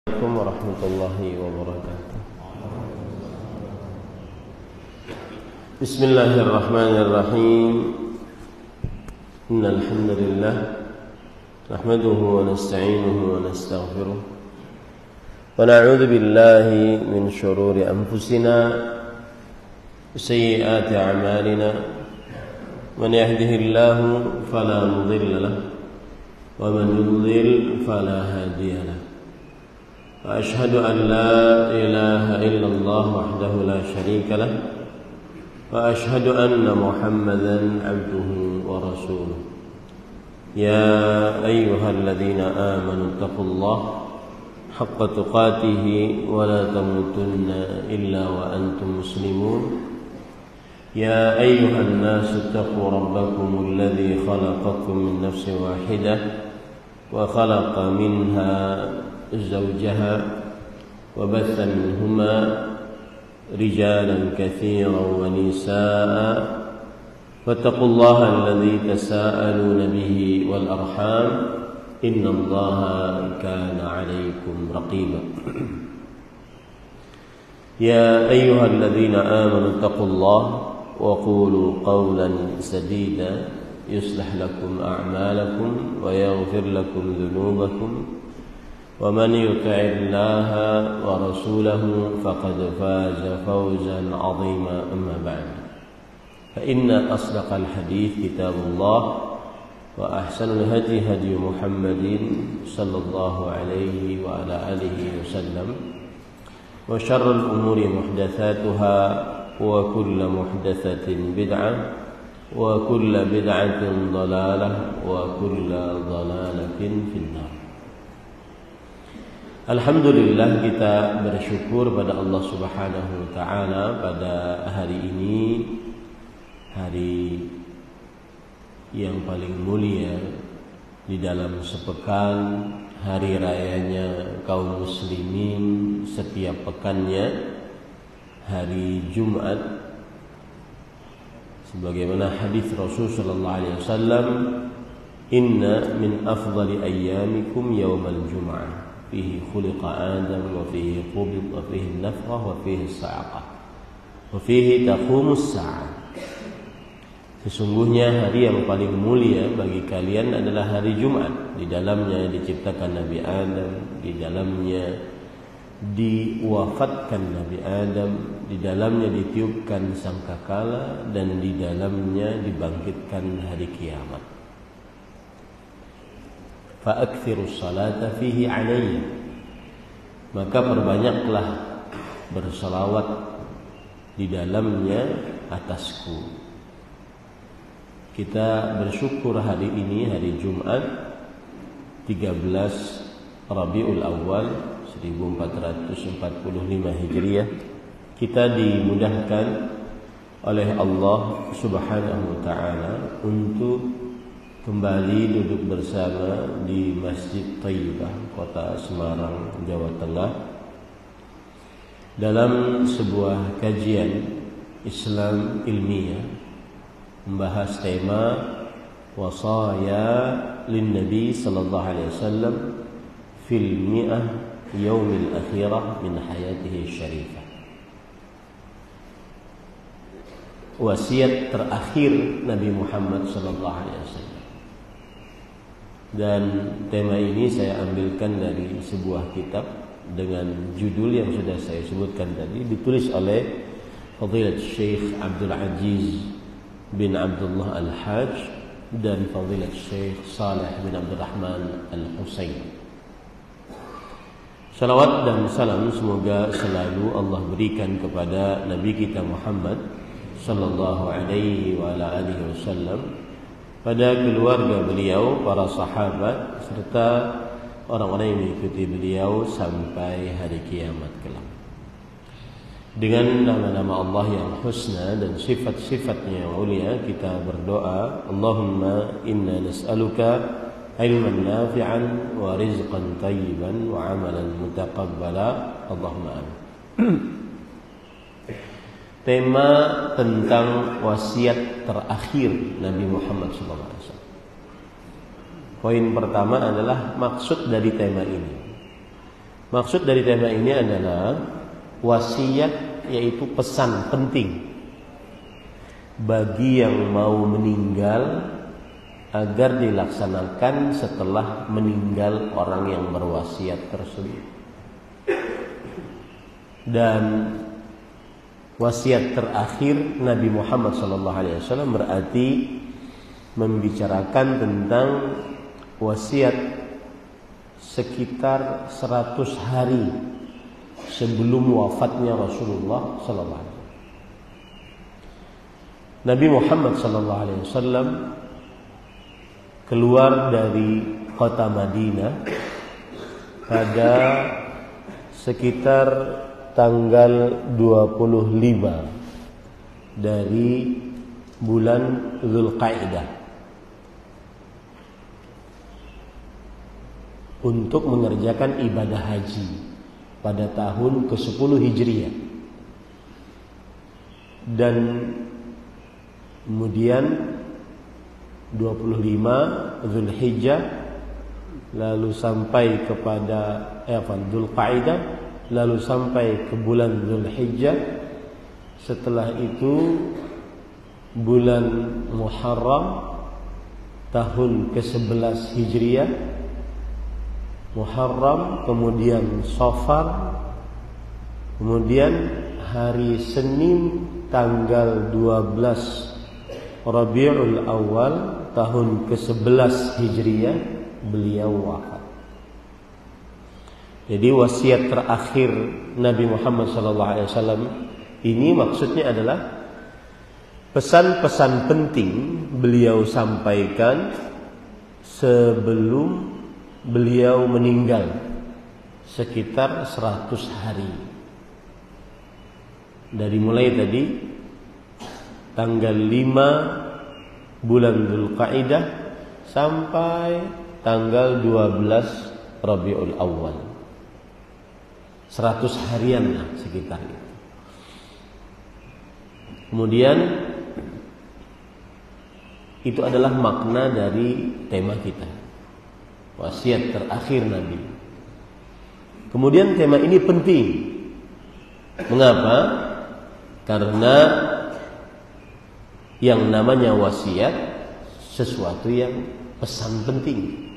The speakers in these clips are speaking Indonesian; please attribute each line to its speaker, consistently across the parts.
Speaker 1: Assalamualaikum warahmatullahi wabarakatuh. Bismillahirrahmanirrahim. Innal hamdalillah nahmaduhu wa nasta'inuhu wa nastaghfiruh wa na'udzu billahi min shururi anfusina wa sayyiati a'malina. Man yahdihillahu fala mudilla lahu wa man yudlil fala hadiya lahu. وأشهد أن لا إله إلا الله وحده لا شريك له وأشهد أن محمدا عبده ورسوله. يا أيها الذين آمنوا اتقوا الله حق تقاته ولا تموتن إلا وأنتم مسلمون. يا أيها الناس اتقوا ربكم الذي خلقكم من نفس واحدة وخلق منها زوجها وبث منهما رجالا كثيرا ونساء فاتقوا الله الذي تساءلون به والأرحام إن الله كان عليكم رقيبا. يا أيها الذين آمنوا اتقوا الله وقولوا قولا سديدا يصلح لكم أعمالكم ويغفر لكم ذنوبكم ومن يطع الله ورسوله فقد فاز فوزا عظيما. أما بعد فإن أصدق الحديث كتاب الله وأحسن الهدي هدي محمد صلى الله عليه وعلى آله وسلم وشر الأمور محدثاتها وكل محدثة بدعة وكل بدعة ضلالة وكل ضلالة في النار. Alhamdulillah, kita bersyukur pada Allah Subhanahu wa taala pada hari ini, hari yang paling mulia di dalam sepekan, hari rayanya kaum muslimin setiap pekannya, hari Jumat. Sebagaimana hadis Rasul sallallahu alaihi wasallam, "Inna min afdali ayyamikum yaumal jum'ah. Fihi khuliqa Adam wa fihi qubid wa fihi nafkhah wa fihi sa'aqah wa fihi taqumus sa'ah." Sesungguhnya hari yang paling mulia bagi kalian adalah hari Jumat. Di dalamnya diciptakan Nabi Adam, di dalamnya diwafatkan Nabi Adam, di dalamnya ditiupkan sangkakala, dan di dalamnya dibangkitkan hari kiamat. Fa'akthirus salata fihi alayya, maka perbanyaklah bersalawat di dalamnya atasku. Kita bersyukur hari ini, hari Jumat 13 Rabiul Awal 1445 Hijriah, kita dimudahkan oleh Allah Subhanahu wa taala untuk kembali duduk bersama di Masjid Thayyibah, Kota Semarang, Jawa Tengah, dalam sebuah kajian Islam ilmiah membahas tema wasaya lin Nabi sallallahu alaihi wasallam fil mi'ah yaumil akhirah min hayatihi syarifah. Wasiat terakhir Nabi Muhammad sallallahu alaihi wasallam. Dan tema ini saya ambilkan dari sebuah kitab dengan judul yang sudah saya sebutkan tadi, ditulis oleh Fadilat Syekh Abdul Aziz bin Abdullah Al-Hajj dan Fadilat Syekh Saleh bin Abdul Rahman Al-Husain. Salawat dan salam semoga selalu Allah berikan kepada Nabi kita Muhammad sallallahu alaihi wa ala alihi wasallam, pada keluarga beliau, para sahabat, serta orang-orang yang mengikuti beliau sampai hari kiamat kelak. Dengan nama-nama Allah yang husna dan sifat-sifatnya yang mulia, kita berdoa, Allahumma inna nas'aluka ilman nafi'an wa rizqan tayyiban wa amalan mutaqabbala. Allahumma amin. Tema tentang wasiat terakhir Nabi Muhammad SAW. Poin pertama adalah maksud dari tema ini. Maksud dari tema ini adalah wasiat, yaitu pesan penting bagi yang mau meninggal agar dilaksanakan setelah meninggal orang yang berwasiat tersebut. Dan wasiat terakhir Nabi Muhammad SAW berarti membicarakan tentang wasiat sekitar 100 hari sebelum wafatnya Rasulullah SAW. Nabi Muhammad SAW keluar dari kota Madinah pada sekitar tanggal 25 dari bulan Dzulqa'dah untuk mengerjakan ibadah haji pada tahun ke-10 Hijriah. Dan kemudian 25 Dzulhijjah, lalu sampai kepada Dzulqa'dah, lalu sampai ke bulan Dzulhijjah. Setelah itu bulan Muharram tahun ke-11 Hijriah, Muharram, kemudian Safar, kemudian hari Senin tanggal 12 Rabiul Awal tahun ke-11 Hijriah beliau wafat. Jadi wasiat terakhir Nabi Muhammad SAW ini maksudnya adalah pesan-pesan penting beliau sampaikan sebelum beliau meninggal sekitar 100 hari. Dari mulai tadi tanggal 5 bulan Dzulqa'dah sampai tanggal 12 Rabiul Awal. 100 harian lah sekitar itu. Kemudian itu adalah makna dari tema kita, wasiat terakhir Nabi. Kemudian tema ini penting. Mengapa? Karena yang namanya wasiat sesuatu yang pesan penting.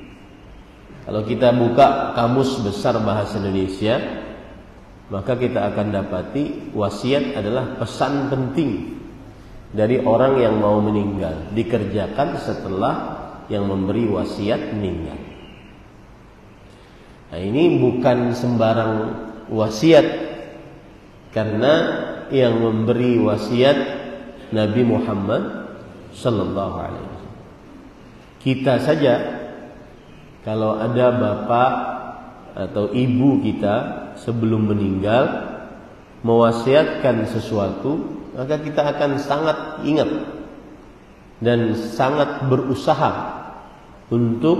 Speaker 1: Kalau kita buka kamus besar bahasa Indonesia, maka kita akan dapati wasiat adalah pesan penting dari orang yang mau meninggal, dikerjakan setelah yang memberi wasiat meninggal. Nah, ini bukan sembarang wasiat, karena yang memberi wasiat Nabi Muhammad sallallahu alaihi wasallam. Kita saja kalau ada bapak atau ibu kita sebelum meninggal mewasiatkan sesuatu, maka kita akan sangat ingat dan sangat berusaha untuk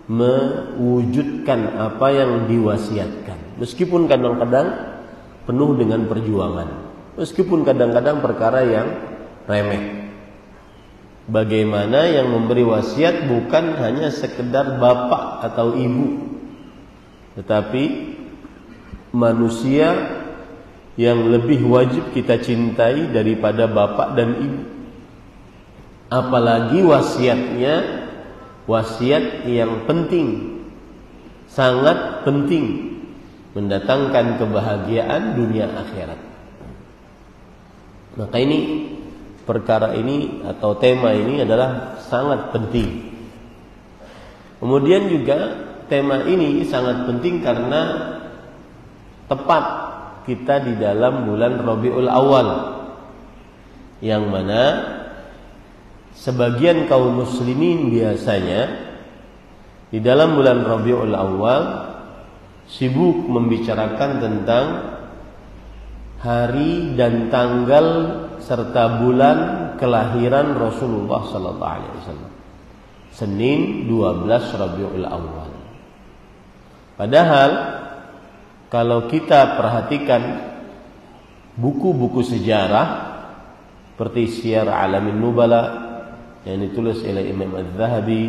Speaker 1: mewujudkan apa yang diwasiatkan, meskipun kadang-kadang penuh dengan perjuangan, meskipun kadang-kadang perkara yang remeh. Bagaimana yang memberi wasiat bukan hanya sekedar bapak atau ibu, tetapi manusia yang lebih wajib kita cintai daripada bapak dan ibu. Apalagi wasiatnya wasiat yang penting, sangat penting, mendatangkan kebahagiaan dunia akhirat. Maka ini, perkara ini atau tema ini adalah sangat penting. Kemudian juga tema ini sangat penting karena tepat kita di dalam bulan Rabiul Awal, yang mana sebagian kaum muslimin biasanya di dalam bulan Rabiul Awal sibuk membicarakan tentang hari dan tanggal serta bulan kelahiran Rasulullah sallallahu alaihi wasallam. Senin 12 Rabiul Awal. Padahal kalau kita perhatikan buku-buku sejarah seperti Syiar Alamin Nubala yang ditulis oleh Imam Az-Zahabi,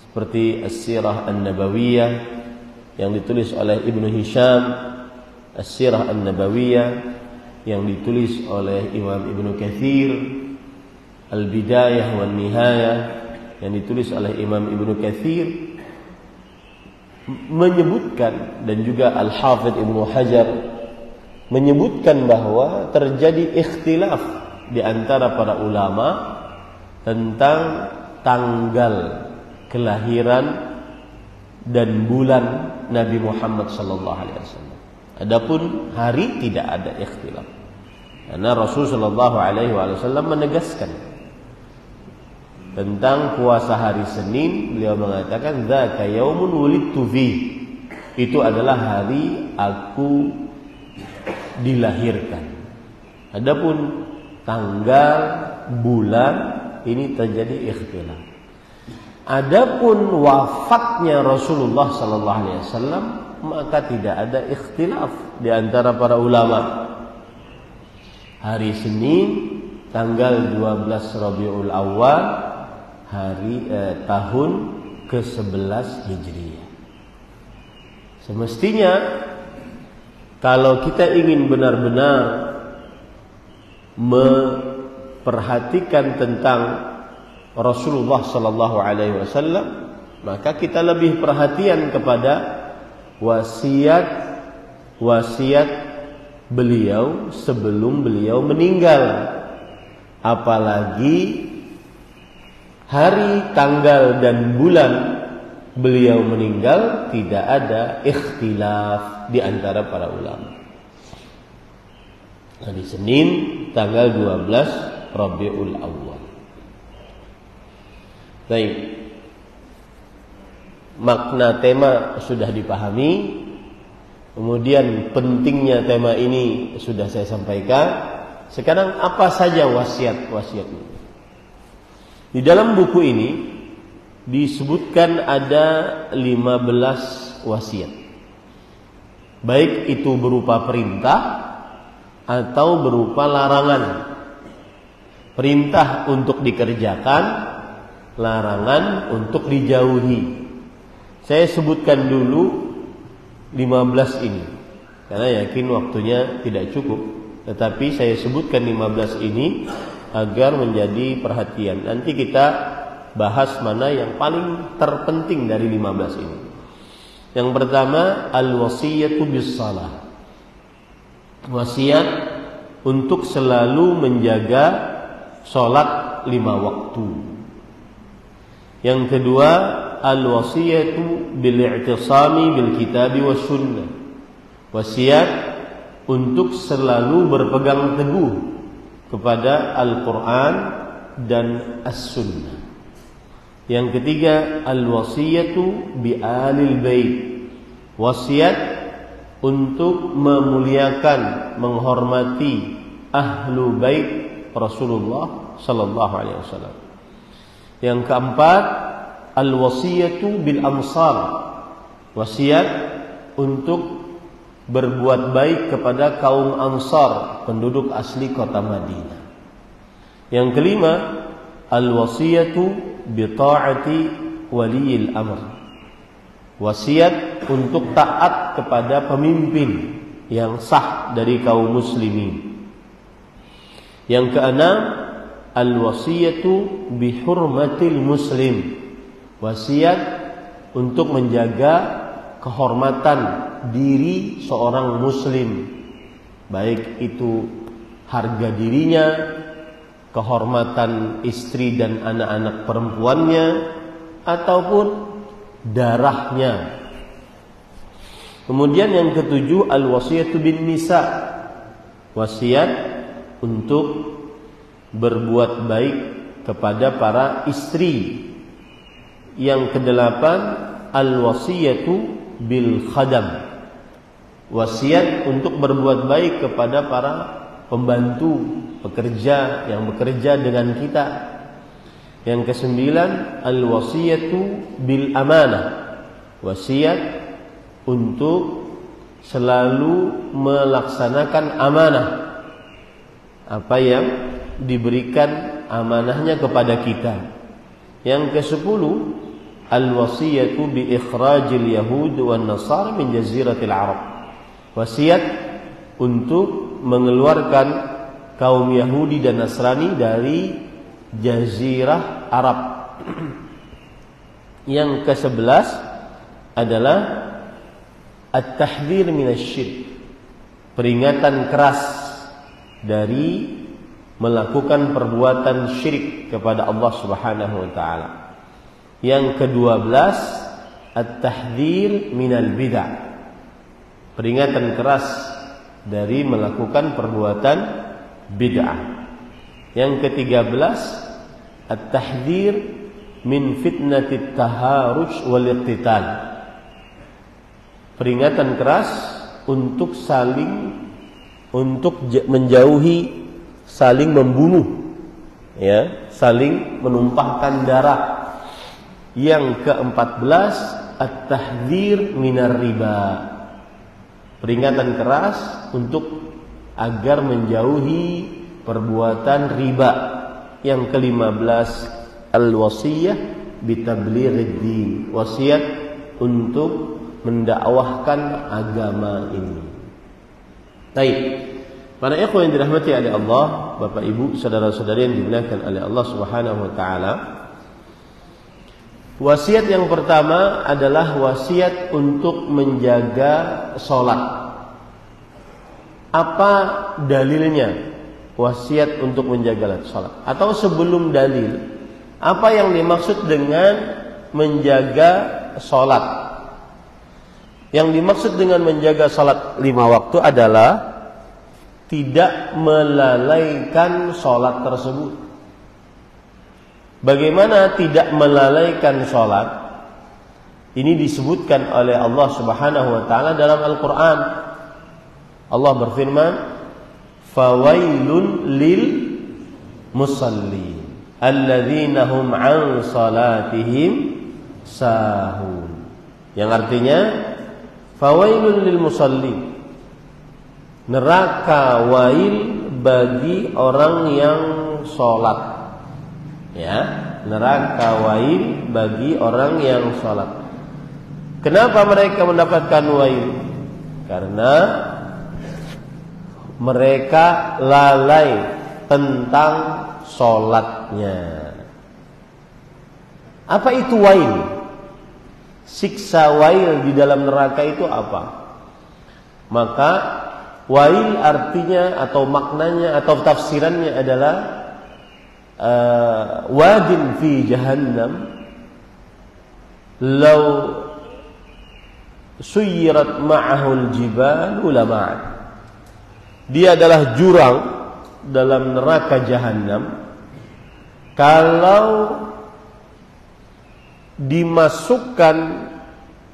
Speaker 1: seperti As-Sirah An-Nabawiyah yang ditulis oleh Ibnu Hisham As-Sirah An-Nabawiyah, yang ditulis oleh Imam Ibnu Katsir Al-Bidayah wan Nihayah, yang ditulis oleh Imam Ibnu Katsir, menyebutkan, dan juga Al-Hafidz Ibnu Hajar menyebutkan bahwa terjadi ikhtilaf di antara para ulama tentang tanggal kelahiran dan bulan Nabi Muhammad sallallahu alaihi wasallam. Adapun hari tidak ada ikhtilaf. Karena Rasul sallallahu alaihi wasallam menegaskan tentang puasa hari Senin, beliau mengatakan dzaka yaumun wulidtu fi. Itu adalah hari aku dilahirkan. Adapun tanggal, bulan ini terjadi ikhtilaf. Adapun wafatnya Rasulullah sallallahu alaihi wasallam, maka tidak ada ikhtilaf di antara para ulama. Hari Senin tanggal 12 Rabiul Awal, tahun ke-11 Hijriah. Semestinya kalau kita ingin benar-benar memperhatikan tentang Rasulullah sallallahu alaihi wasallam, maka kita lebih perhatian kepada wasiat beliau sebelum beliau meninggal. Apalagi hari, tanggal dan bulan beliau meninggal tidak ada ikhtilaf di antara para ulama. Hari Senin tanggal 12 Rabiul Awal. Baik. Makna tema sudah dipahami. Kemudian pentingnya tema ini sudah saya sampaikan. Sekarang apa saja wasiat-wasiatnya? Di dalam buku ini disebutkan ada 15 wasiat. Baik itu berupa perintah atau berupa larangan. Perintah untuk dikerjakan, larangan untuk dijauhi. Saya sebutkan dulu 15 ini karena yakin waktunya tidak cukup, tetapi saya sebutkan 15 ini agar menjadi perhatian. Nanti kita bahas mana yang paling terpenting dari 15 ini. Yang pertama, al-wasiyatu bis-shalah. Wasiat untuk selalu menjaga salat 5 waktu. Yang kedua, al-wasiyatu bil-i'tisami bil-kitabi was sunnah. Wasiat untuk selalu berpegang teguh kepada Al-Quran dan As-Sunnah. Yang ketiga, al-wasiyatu bi-alil bait. Wasiat untuk memuliakan, menghormati ahlu bait Rasulullah sallallahu alaihi wasallam. Yang keempat, al-wasiyatu bil amsar. Wasiat untuk berbuat baik kepada kaum Ansar, penduduk asli kota Madinah. Yang kelima, al-wasiyatu bi ta'ati waliyil amr. Wasiat untuk taat kepada pemimpin yang sah dari kaum muslimin. Yang keenam, al-wasiyatu bi hurmatil muslim. Wasiat untuk menjaga kehormatan diri seorang muslim, baik itu harga dirinya, kehormatan istri dan anak-anak perempuannya, ataupun darahnya. Kemudian yang ketujuh, al-wasiyatu bin nisa. Wasiat untuk berbuat baik kepada para istri. Yang kedelapan, al-wasiyatu bil khadam. Wasiat untuk berbuat baik kepada para pembantu, pekerja yang bekerja dengan kita. Yang kesembilan, al-wasiyatu bil amanah. Wasiat untuk selalu melaksanakan amanah, apa yang diberikan amanahnya kepada kita. Yang ke-10, al-wasiyatu bi ikhrajil yahud wan nasara min jaziratil Arab. Wasiat untuk mengeluarkan kaum Yahudi dan Nasrani dari jazirah Arab. Yang ke-11 adalah at-tahdhir minasy-syirk. Peringatan keras dari melakukan perbuatan syirik kepada Allah Subhanahu wa taala. Yang ke-12 at-tahdhir minal bid'ah. Peringatan keras dari melakukan perbuatan bid'ah. Yang ke-13 at-tahdhir min fitnatit taharuj wal iqtital. Peringatan keras untuk menjauhi saling membunuh, ya, saling menumpahkan darah. Yang ke-14 at-tahdhir minar riba. Peringatan keras untuk agar menjauhi perbuatan riba. Yang ke-15 al-wasiyah bitablighid din. Wasiat untuk mendakwahkan agama ini. Baik. Para ikhwan yang dirahmati oleh Allah, Bapak Ibu, saudara-saudari yang dimuliakan oleh Allah Subhanahu wa taala. Wasiat yang pertama adalah wasiat untuk menjaga sholat. Apa dalilnya wasiat untuk menjaga sholat? Atau sebelum dalil, apa yang dimaksud dengan menjaga sholat? Yang dimaksud dengan menjaga sholat 5 waktu adalah tidak melalaikan sholat tersebut. Bagaimana tidak melalaikan sholat? Ini disebutkan oleh Allah Subhanahu wa taala dalam Al-Quran. Allah berfirman, "Fawailun lil musallin alladzina hum an salatihim sahun." Yang artinya, fawailun lil musallin, neraka wail bagi orang yang sholat. Ya, neraka wail bagi orang yang sholat. Kenapa mereka mendapatkan wail? Karena mereka lalai tentang sholatnya. Apa itu wail? Siksa wail di dalam neraka itu apa? Maka wail artinya atau maknanya atau tafsirannya adalah wadin fi jahannam law suyirat ma'ahul jibal ulama'at. Dia adalah jurang dalam neraka jahannam. Kalau dimasukkan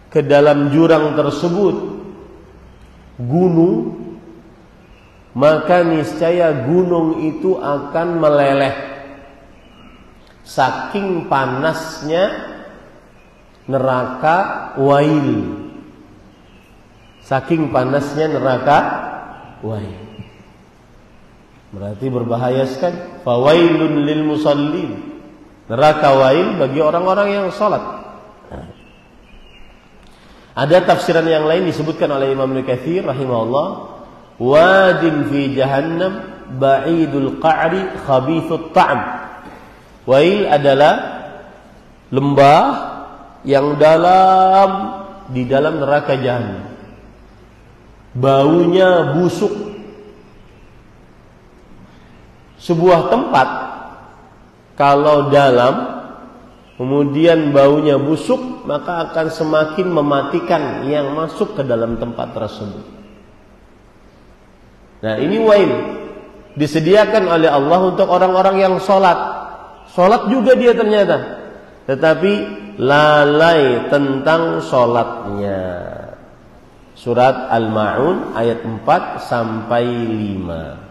Speaker 1: ke dalam jurang tersebut gunung, maka niscaya gunung itu akan meleleh. Saking panasnya neraka wail. Saking panasnya neraka wail. Berarti berbahaya sekali. Fawailun lil musallin. Neraka wail bagi orang-orang yang salat. Ada tafsiran yang lain disebutkan oleh Imam Ibnu Katsir rahimahullah, wadin fi jahannam ba'idul qa'ri khabithut ta'am. Wail adalah lembah yang dalam di dalam neraka jahannam. Baunya busuk. Sebuah tempat kalau dalam kemudian baunya busuk, maka akan semakin mematikan yang masuk ke dalam tempat tersebut. Nah, ini wail disediakan oleh Allah untuk orang-orang yang sholat. Sholat juga dia ternyata, tetapi lalai tentang sholatnya. Surat Al-Ma'un ayat 4 sampai 5.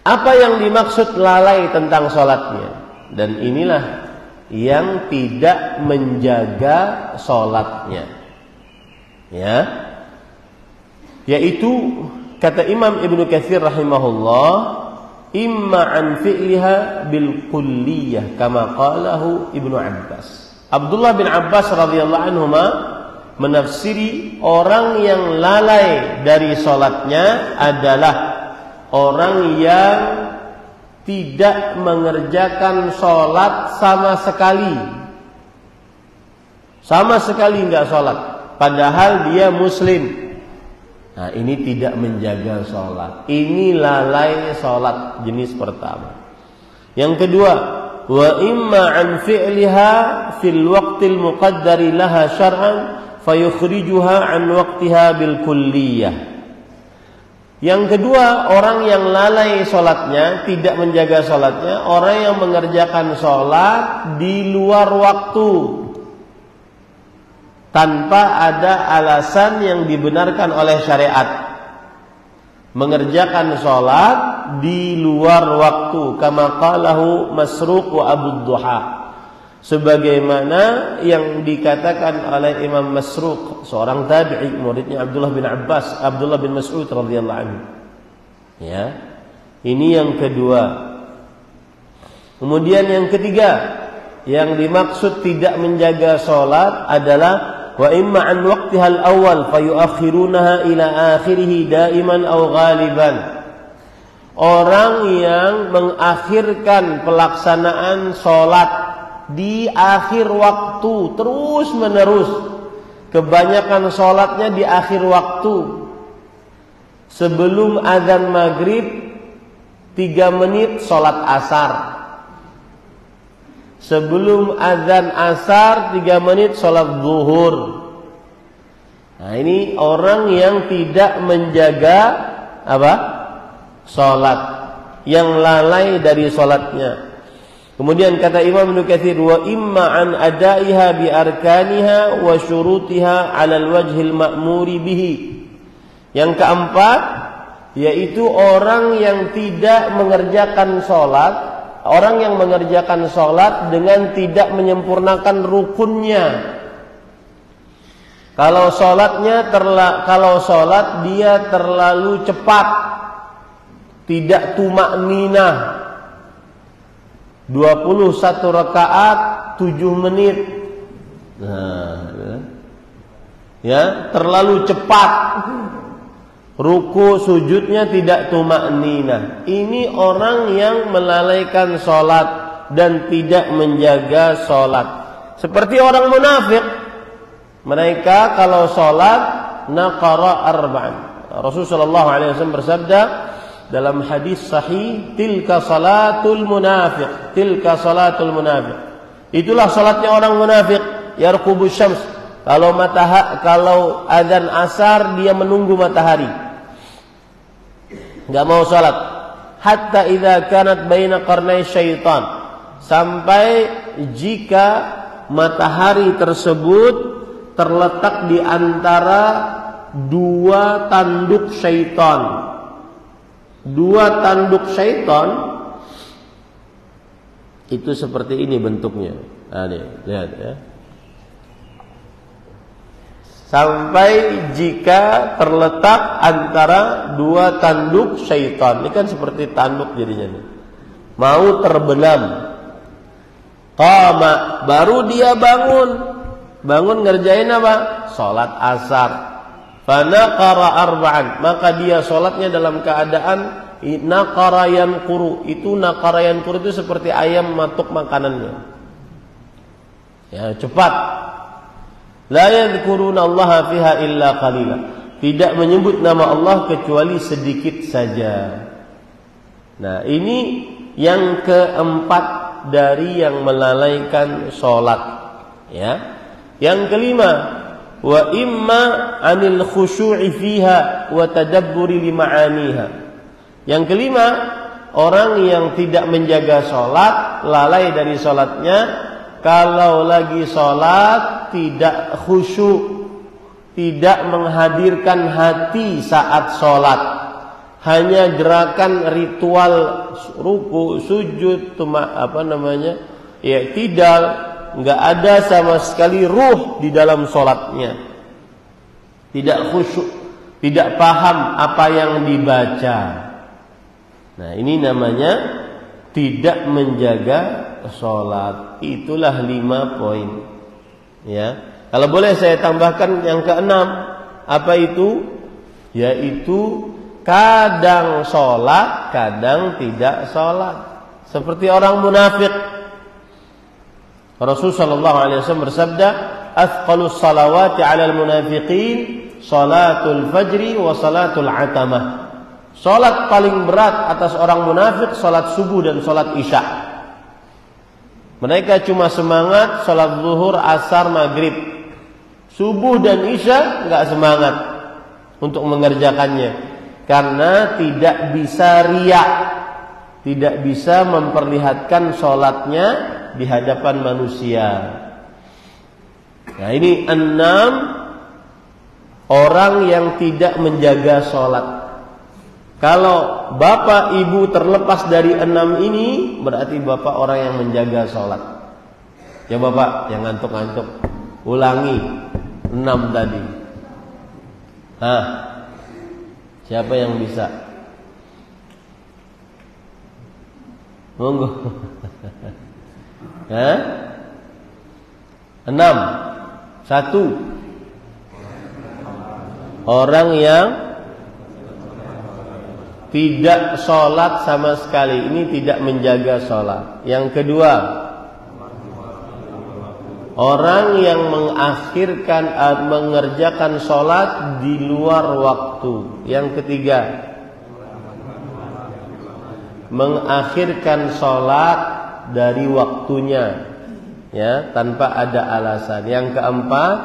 Speaker 1: Apa yang dimaksud lalai tentang sholatnya? Dan inilah yang tidak menjaga sholatnya, ya, yaitu kata Imam Ibnu Katsir rahimahullah, imma an fi'liha bil kulliyah kama qalahu Ibnu Abbas. Abdullah bin Abbas radhiyallahu anhuma menafsiri orang yang lalai dari sholatnya adalah orang yang tidak mengerjakan sholat sama sekali. Sama sekali nggak sholat, padahal dia muslim. Nah, ini tidak menjaga sholat. Ini lalai sholat jenis pertama. Yang kedua, wa imma an fi'liha fil waqtil muqaddari laha syar'an fayukhrijuha an waqtiha bil kulliyah. Yang kedua, orang yang lalai sholatnya, tidak menjaga sholatnya, orang yang mengerjakan sholat di luar waktu tanpa ada alasan yang dibenarkan oleh syariat. Mengerjakan sholat di luar waktu, kama qalahu Masruq wa Abu Duha, sebagaimana yang dikatakan oleh Imam Masruq, seorang tabi'i, muridnya Abdullah bin Mas'ud radhiyallahu anhu. Ya, ini yang kedua. Kemudian yang ketiga, yang dimaksud tidak menjaga sholat adalah wa imma an waqtiha al-awwal fayuakhirunaha ila akhirih daiman aw ghaliban. Orang yang mengakhirkan pelaksanaan sholat di akhir waktu terus menerus, kebanyakan sholatnya di akhir waktu. Sebelum azan maghrib 3 menit sholat asar, sebelum azan asar 3 menit sholat zuhur. Nah, ini orang yang tidak menjaga apa? Sholat, yang lalai dari sholatnya. Kemudian kata Imam Ibnu Katsir, wa imma an adaiha bi arkaniha wa syurutiha 'ala al-wajhil ma'muri bihi. Yang keempat, yaitu orang yang tidak mengerjakan sholat, orang yang mengerjakan sholat dengan tidak menyempurnakan rukunnya. Kalau sholat dia terlalu cepat, tidak tumakninah, 21 rakaat 7 menit. Nah, ya, terlalu cepat. Ruku sujudnya tidak tumakninah. Ini orang yang melalaikan sholat dan tidak menjaga sholat. Seperti orang munafik. Mereka kalau sholat naqara arba'an. Rasulullah SAW bersabda dalam hadis sahih, tilka salatul munafiq, tilka salatul munafiq. Itulah salatnya orang munafik. Yarqubus syams. Kalau azan asar dia menunggu matahari, enggak mau salat. Hatta idza kanat baina qarnai syaitan, sampai jika matahari tersebut terletak di antara 2 tanduk syaitan. 2 tanduk syaitan itu seperti ini bentuknya. Nah, nih, lihat ya. Sampai jika terletak antara 2 tanduk syaitan. Ini kan seperti tanduk jadinya nih. Mau terbenam. Qama, baru dia bangun. Bangun ngerjain apa? Salat asar. Fanaqara arba'an, maka dia salatnya dalam keadaan naqara yanquru. Itu naqara yanquru itu seperti ayam matuk makanannya. Ya, cepat. La yadhkuruna Allah fiha illa qalila. Tidak menyebut nama Allah kecuali sedikit saja. Nah, ini yang keempat dari yang melalaikan salat. Ya. Yang kelima, wa imma 'anil khusyu'i fiha wa tadabburi li ma'aniha. Yang kelima, orang yang tidak menjaga salat, lalai dari salatnya, kalau lagi salat tidak khusyuk, tidak menghadirkan hati saat salat. Hanya gerakan ritual ruku, sujud, i'tidal, enggak ada sama sekali ruh di dalam salatnya. Tidak khusyuk, tidak paham apa yang dibaca. Nah, ini namanya tidak menjaga salat. Itulah 5 poin. Ya. Kalau boleh saya tambahkan yang keenam, apa itu? Yaitu kadang sholat, kadang tidak sholat. Seperti orang munafik. Rasulullah sallallahu alaihi wasallam bersabda, "Athqalus salawati 'alal munafiqin salatul fajri wa salatul atamah." Salat paling berat atas orang munafik salat subuh dan salat isya. Mereka cuma semangat salat zuhur, asar, maghrib. Subuh dan isya enggak semangat untuk mengerjakannya karena tidak bisa riya, tidak bisa memperlihatkan salatnya di hadapan manusia. Nah, ini 6 orang yang tidak menjaga salat. Kalau bapak ibu terlepas dari 6 ini, berarti bapak orang yang menjaga sholat. Ya bapak, yang ngantuk-ngantuk, ulangi 6 tadi. Siapa yang bisa? Monggo. 6. 1. Orang yang tidak sholat sama sekali, ini tidak menjaga sholat. Yang kedua, orang yang mengerjakan sholat di luar waktu. Yang ketiga, mengakhirkan sholat dari waktunya, ya, tanpa ada alasan. Yang keempat,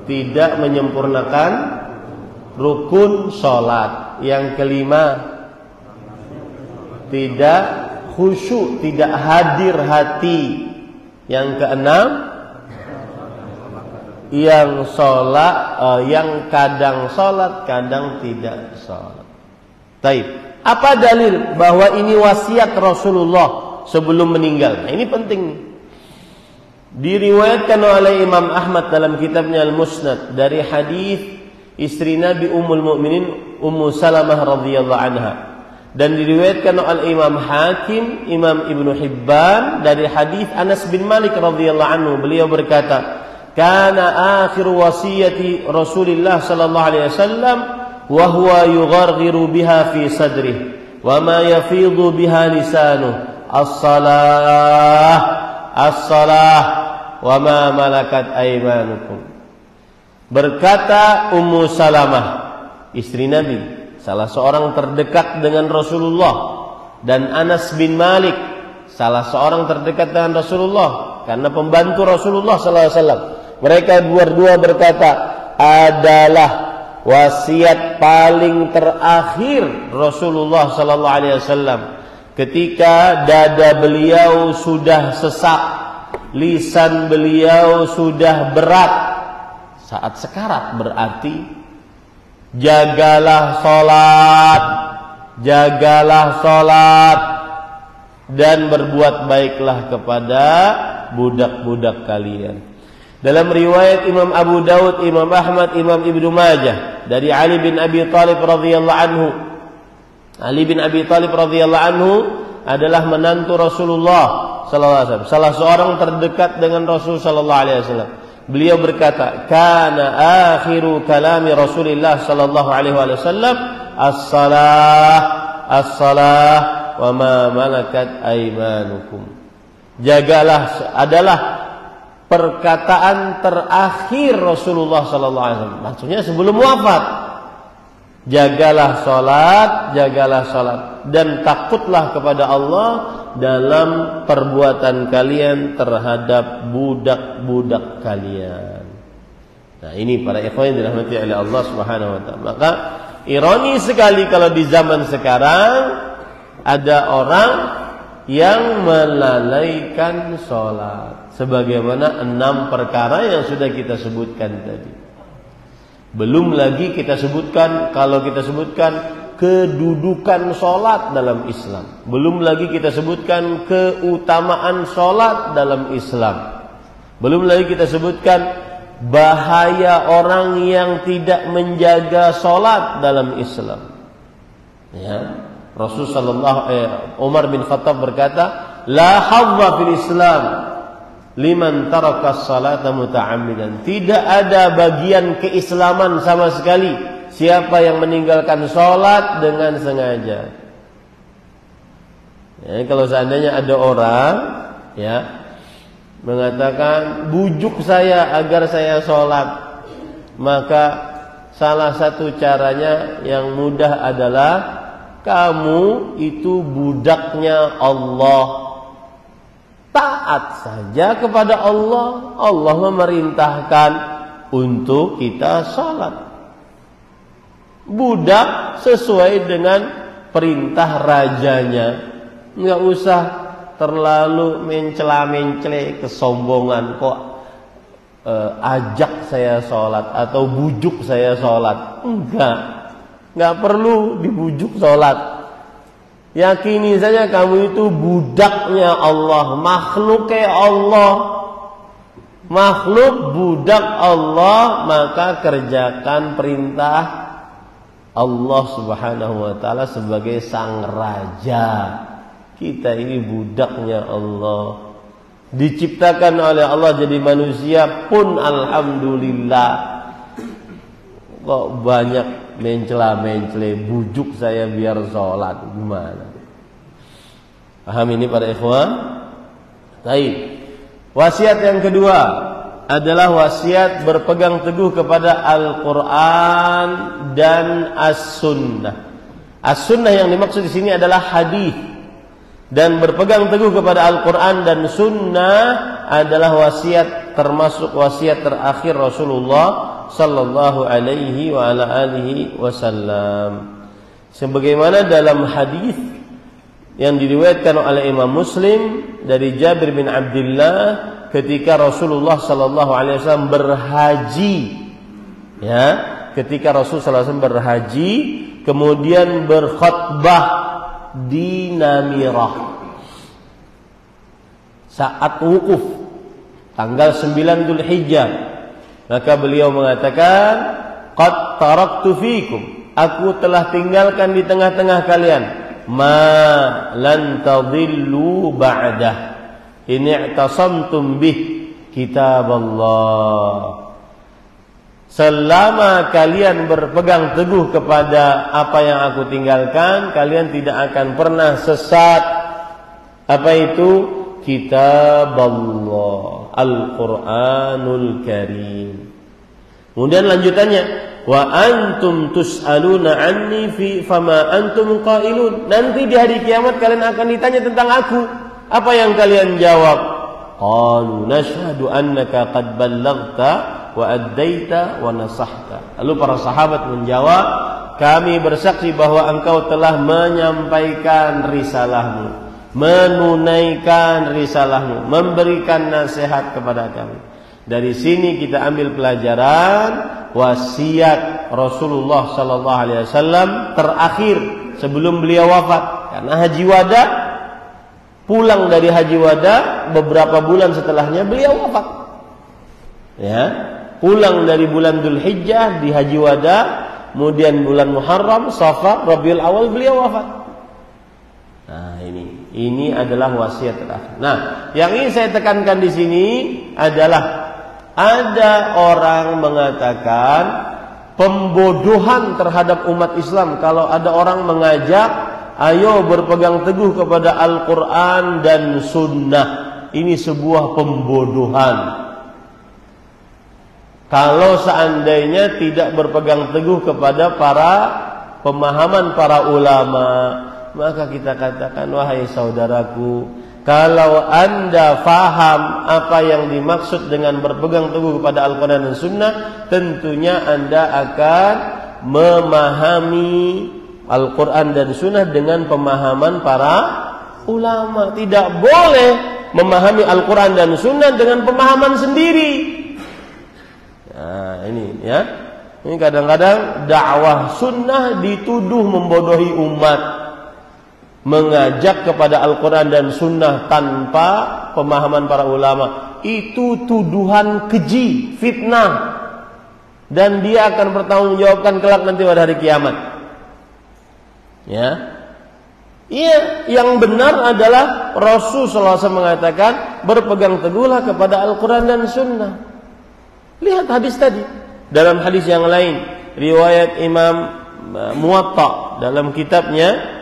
Speaker 1: tidak menyempurnakan rukun sholat. Yang kelima, tidak khusyuk, tidak hadir hati. Yang keenam, yang kadang sholat, kadang tidak sholat. Taib. Apa dalil bahwa ini wasiat Rasulullah sebelum meninggal? Nah, ini penting. Diriwayatkan oleh Imam Ahmad dalam kitabnya Al-Musnad dari hadis istri Nabi Ummul Mukminin Ummu Salamah radhiyallahu anha, dan diriwayatkan oleh Imam Hakim, Imam Ibnu Hibban dari hadis Anas bin Malik radhiyallahu anhu, beliau berkata, "Kana akhir wasiyati Rasulillah sallallahu alaihi wasallam wa huwa yugharghiru biha fi sadrihi wa ma yafidhu biha lisanuhu as-salah as-salah wa ma malakat aymanukum." Berkata Ummu Salamah, istri Nabi, salah seorang terdekat dengan Rasulullah, dan Anas bin Malik, salah seorang terdekat dengan Rasulullah karena pembantu Rasulullah sallallahu alaihi wasallam. Mereka berdua berkata, adalah wasiat paling terakhir Rasulullah sallallahu alaihi wasallam ketika dada beliau sudah sesak, lisan beliau sudah berat, saat sekarat. Berarti jagalah sholat dan berbuat baiklah kepada budak-budak kalian. Dalam riwayat Imam Abu Daud, Imam Ahmad, Imam Ibnu Majah dari Ali bin Abi Thalib radhiyallahu anhu. Ali bin Abi Thalib radhiyallahu anhu adalah menantu Rasulullah sallallahu alaihi wasallam, salah seorang terdekat dengan Rasul sallallahu alaihi wasallam. Beliau berkata, "Kana akhiru kalami Rasulillah sallallahu alaihi wasallam as-salah as-salah wa ma malakat aymanukum." Jagalah adalah perkataan terakhir Rasulullah sallallahu alaihi wasallam. Maksudnya sebelum wafat. Jagalah salat dan takutlah kepada Allah dalam perbuatan kalian terhadap budak-budak kalian. Nah, ini para ikhwan yang dirahmati oleh Allah Subhanahu wa taala. Maka ironi sekali kalau di zaman sekarang ada orang yang melalaikan sholat, sebagaimana 6 perkara yang sudah kita sebutkan tadi. Belum lagi kita sebutkan, kalau kita sebutkan kedudukan sholat dalam Islam. Belum lagi kita sebutkan keutamaan sholat dalam Islam. Belum lagi kita sebutkan bahaya orang yang tidak menjaga sholat dalam Islam. Ya, Umar bin Khattab berkata, "La hadza fil Islam liman tarakas salata muta'ammidan. Tidak ada bagian keislaman sama sekali siapa yang meninggalkan salat dengan sengaja. Ya, kalau seandainya ada orang ya mengatakan bujuk saya agar saya salat, maka salah satu caranya yang mudah adalah kamu itu budaknya Allah. Taat saja kepada Allah. Allah memerintahkan untuk kita salat. Budak sesuai dengan perintah rajanya. Enggak usah terlalu mencela-mencela kesombongan kok ajak saya salat atau bujuk saya salat. Enggak perlu dibujuk salat. Yakini saja kamu itu budaknya Allah, makhluknya Allah, makhluk budak Allah, maka kerjakan perintah Allah Subhanahu wa taala sebagai sang raja. Kita ini budaknya Allah, diciptakan oleh Allah jadi manusia pun alhamdulillah. Kok banyak mencela-mencela, bujuk saya biar sholat, gimana? Paham ini para ikhwan? Baik. Wasiat yang kedua adalah wasiat berpegang teguh kepada Al-Quran dan As-Sunnah. As-Sunnah yang dimaksud di sini adalah hadis. Dan berpegang teguh kepada Al-Quran dan Sunnah adalah wasiat, termasuk wasiat terakhir Rasulullah sallallahu alaihi wa ala alihi wasallam. Sebagaimana dalam hadis yang diriwayatkan oleh Imam Muslim dari Jabir bin Abdullah ketika Rasulullah sallallahu alaihi wasallam berhaji, ya, ketika Rasul sallallahu alaihi wasallam berhaji kemudian berkhutbah di Namirah saat wukuf tanggal 9 Dzulhijjah, maka beliau mengatakan, qad taraktu fikum, aku telah tinggalkan di tengah-tengah kalian ma lan tadillu ba'dah in i'tasamtum bih kitaballah. Selama kalian berpegang teguh kepada apa yang aku tinggalkan, kalian tidak akan pernah sesat. Apa itu? Kitaballah, Al-Quranul Karim. Kemudian lanjutannya, wa antum tus'aluna anni fi fama antum qailun. Nanti di hari kiamat kalian akan ditanya tentang aku. Apa yang kalian jawab? Qalu nashhadu annaka qad ballaghta wa addaita wa nasahta. Lalu para sahabat menjawab, kami bersaksi bahwa engkau telah menyampaikan risalahmu, menunaikan risalahmu, memberikan nasihat kepada kami. Dari sini kita ambil pelajaran wasiat Rasulullah sallallahu alaihi wasallam terakhir sebelum beliau wafat. Karena haji wada, pulang dari haji wada beberapa bulan setelahnya beliau wafat. Ya, pulang dari bulan Dzulhijjah di haji wada, kemudian bulan Muharram, Safar, Rabiul Awal beliau wafat. Nah, ini adalah wasiat terakhir. Nah, yang ingin saya tekankan di sini adalah ada orang mengatakan pembodohan terhadap umat Islam kalau ada orang mengajak, ayo berpegang teguh kepada Al-Quran dan Sunnah. Ini sebuah pembodohan. Kalau seandainya tidak berpegang teguh kepada pemahaman para ulama, maka kita katakan, wahai saudaraku, kalau anda faham apa yang dimaksud dengan berpegang teguh kepada Al-Quran dan Sunnah, tentunya anda akan memahami Al-Quran dan Sunnah dengan pemahaman para ulama. Tidak boleh memahami Al-Quran dan Sunnah dengan pemahaman sendiri. Nah, ini ya. Ini kadang-kadang dakwah sunnah dituduh membodohi umat, mengajak kepada Al-Quran dan Sunnah tanpa pemahaman para ulama. Itu tuduhan keji, fitnah, dan dia akan bertanggungjawabkan kelak nanti pada hari kiamat. Ya, Iya, yang benar adalah Rasulullah SAW mengatakan berpegang teguhlah kepada Al-Quran dan Sunnah. Lihat hadis tadi. Dalam hadis yang lain, riwayat Imam Muwatta dalam kitabnya,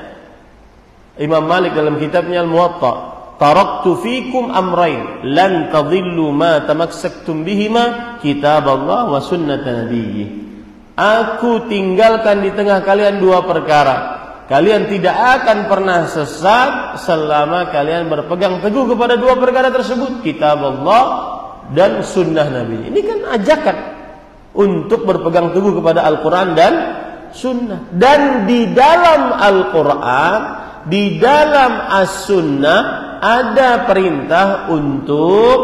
Speaker 1: Imam Malik dalam kitabnya Al-Muwatta, taraktu fikum amrayn lan tadhillu ma tamassaktum bihima kitaballah wa sunnat nabiyyi. Aku tinggalkan di tengah kalian dua perkara. Kalian tidak akan pernah sesat selama kalian berpegang teguh kepada dua perkara tersebut, kitab Allah dan sunnah Nabi. Ini kan ajakan untuk berpegang teguh kepada Al-Quran dan sunnah. Dan di dalam Al-Quran, di dalam As-Sunnah ada perintah untuk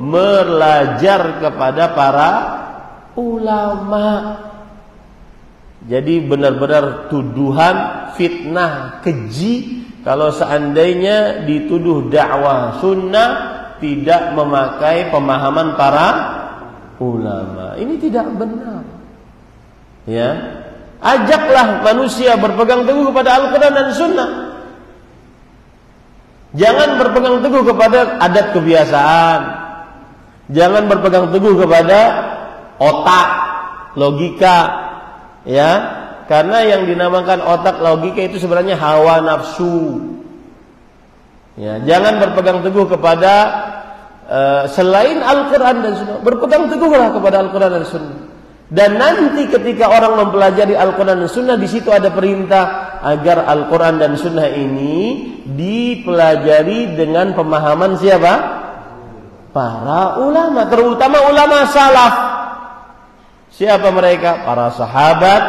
Speaker 1: belajar kepada para ulama. Jadi benar-benar tuduhan, fitnah, keji kalau seandainya dituduh dakwah sunnah tidak memakai pemahaman para ulama. Ini tidak benar. Ya, ajaklah manusia berpegang teguh kepada Al-Quran dan Sunnah. Jangan berpegang teguh kepada adat kebiasaan. Jangan berpegang teguh kepada otak, logika. Ya, karena yang dinamakan otak logika itu sebenarnya hawa nafsu. Ya, jangan berpegang teguh kepada selain Al-Quran dan Sunnah. Berpegang teguhlah kepada Al-Quran dan Sunnah. Dan nanti ketika orang mempelajari Al-Quran dan Sunnah, di situ ada perintah agar Al-Quran dan Sunnah ini dipelajari dengan pemahaman siapa? Para ulama, terutama ulama salaf. Siapa mereka? Para sahabat,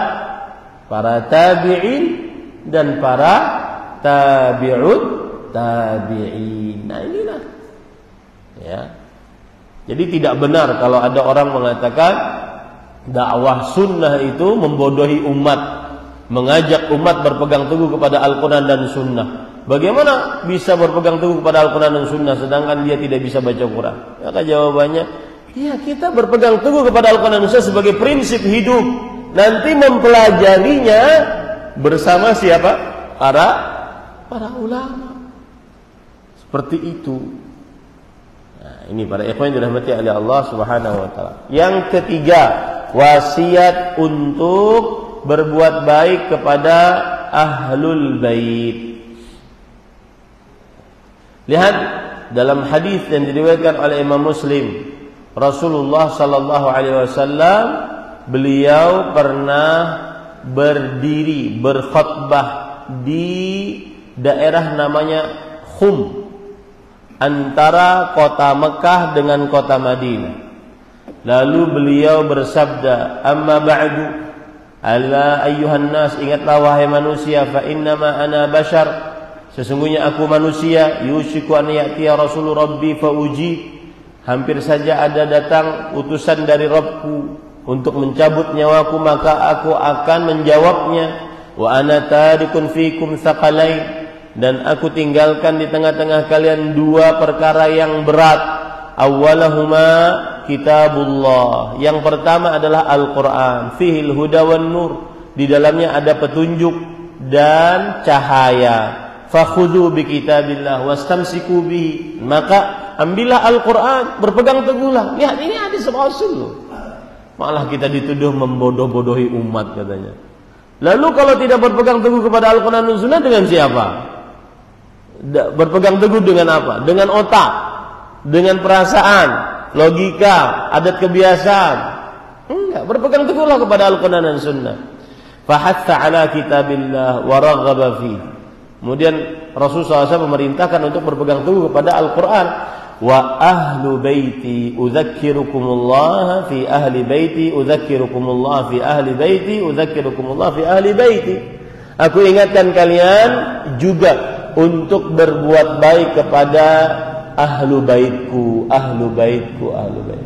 Speaker 1: para tabi'in, dan para tabi'ut tabi'in. Nah inilah. Ya. Jadi tidak benar kalau ada orang mengatakan dakwah sunnah itu membodohi umat, mengajak umat berpegang teguh kepada Al-Quran dan Sunnah. Bagaimana bisa berpegang teguh kepada Al-Quran dan Sunnah sedangkan dia tidak bisa baca Quran? Maka jawabannya, ya, kita berpegang teguh kepada Al-Quran dan Sunnah sebagai prinsip hidup. Nanti mempelajarinya bersama siapa? Para ulama. Seperti itu. Nah, ini para ikhwan yang dirahmati oleh Allah Subhanahu wa taala. Yang ketiga, wasiat untuk berbuat baik kepada ahlul bait. Lihat dalam hadis yang diriwayatkan oleh Imam Muslim, Rasulullah sallallahu alaihi wasallam beliau pernah berdiri berkhutbah di daerah namanya Khum, antara kota Mekah dengan kota Madinah. Lalu beliau bersabda, "Amma ba'du, ala ayyuhan nas, ingatlah wahai manusia, fa innama ana bashar, sesungguhnya aku manusia, yushiku an ya'tiya rasul rabbi fa uji, hampir saja ada datang utusan dari Rabbku untuk mencabut nyawaku, maka aku akan menjawabnya. Wa ana tarikun fikum thaqalain, dan aku tinggalkan di tengah-tengah kalian dua perkara yang berat. Awwalahuma kitabullah, yang pertama adalah Al-Quran, fihil huda wan nur, di dalamnya ada petunjuk dan cahaya. Fakhudhu bi kitabillah wastamsiku bihi, maka ambillah Al-Quran, berpegang teguhlah. Lihat, ini hadis Rasul loh. Malah kita dituduh membodoh-bodohi umat katanya. Lalu kalau tidak berpegang teguh kepada Al-Quran dan Sunnah, dengan siapa? Berpegang teguh dengan apa? Dengan otak, dengan perasaan, logika, adat kebiasaan? Enggak, berpegang teguhlah kepada Al-Quran dan Sunnah. Fahatha ala kitabillah wa raghaba fi. Kemudian Rasulullah SAW memerintahkan untuk berpegang teguh kepada Al-Quran. Wa ahlu baiti udzakkirukumullah fi ahli baiti udzakkirukumullah fi ahli baiti udzakkirukumullah fi ahli baiti. Aku ingatkan kalian juga untuk berbuat baik kepada ahlu baitku, ahlu baitku, ahlu bait.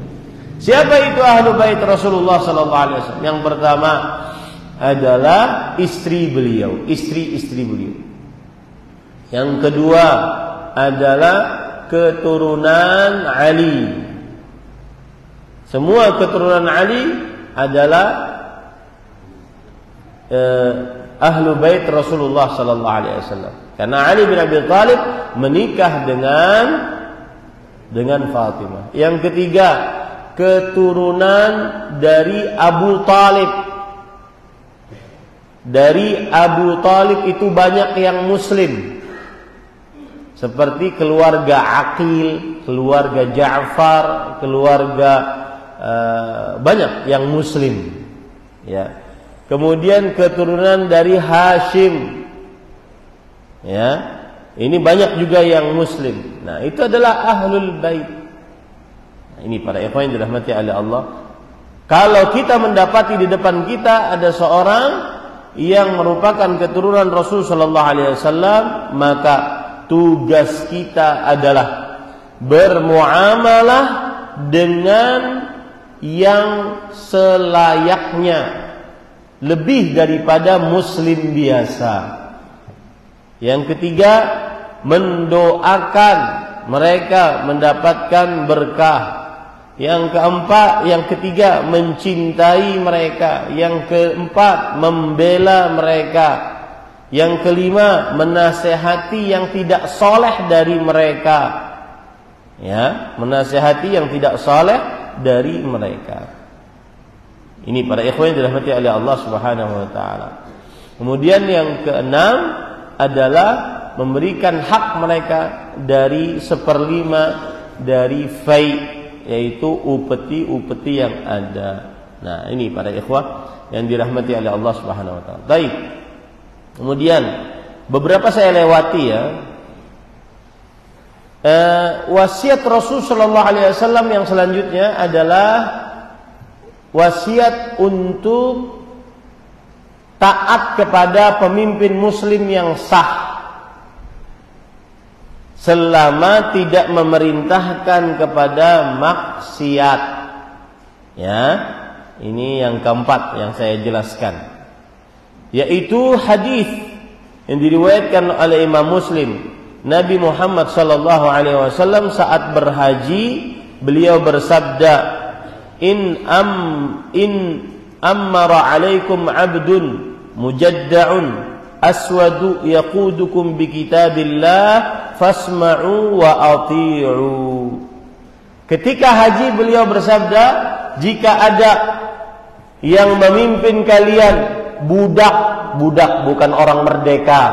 Speaker 1: Siapa itu ahlu bait Rasulullah sallallahu alaihi wasallam? Yang pertama adalah istri beliau, istri-istri beliau. Yang kedua adalah keturunan Ali. Semua keturunan Ali adalah ahlu bait Rasulullah sallallahu alaihi wasallam. Karena Ali bin Abi Thalib menikah dengan Fatimah. Yang ketiga, keturunan dari Abu Thalib. Dari Abu Thalib itu banyak yang muslim. Seperti keluarga Aqil, keluarga Ja'far, keluarga banyak yang muslim. Ya. Kemudian keturunan dari Hashim. Ya. Ini banyak juga yang muslim. Nah, itu adalah ahlul bait. Nah, ini para ikhwan yang dirahmati oleh Allah. Kalau kita mendapati di depan kita ada seorang yang merupakan keturunan Rasul sallallahu alaihi wasallam, maka tugas kita adalah bermuamalah dengan yang selayaknya, lebih daripada muslim biasa. Yang ketiga, mendoakan mereka mendapatkan berkah. Yang keempat, yang ketiga, mencintai mereka. Yang keempat, membela mereka. Yang kelima, menasehati yang tidak soleh dari mereka. Ya, menasehati yang tidak soleh dari mereka. Ini para ikhwan yang dirahmati oleh Allah Subhanahu wa taala. Kemudian yang keenam adalah memberikan hak mereka dari 1/5 dari fai, yaitu upeti-upeti yang ada. Nah, ini para ikhwah yang dirahmati oleh Allah Subhanahu wa taala. Baik. Kemudian beberapa saya lewati ya. Wasiat Rasul sallallahu alaihi wasallam yang selanjutnya adalah wasiat untuk taat kepada pemimpin muslim yang sah selama tidak memerintahkan kepada maksiat. Ya, ini yang keempat yang saya jelaskan, yaitu hadis yang diriwayatkan oleh Imam Muslim. Nabi Muhammad sallallahu alaihi wasallam saat berhaji, beliau bersabda, in ammara alaikum abdun mujadda'un aswadu yaqudukum bi kitabillah fasma'u wa ati'u. Ketika haji beliau bersabda, jika ada yang memimpin kalian budak bukan orang merdeka,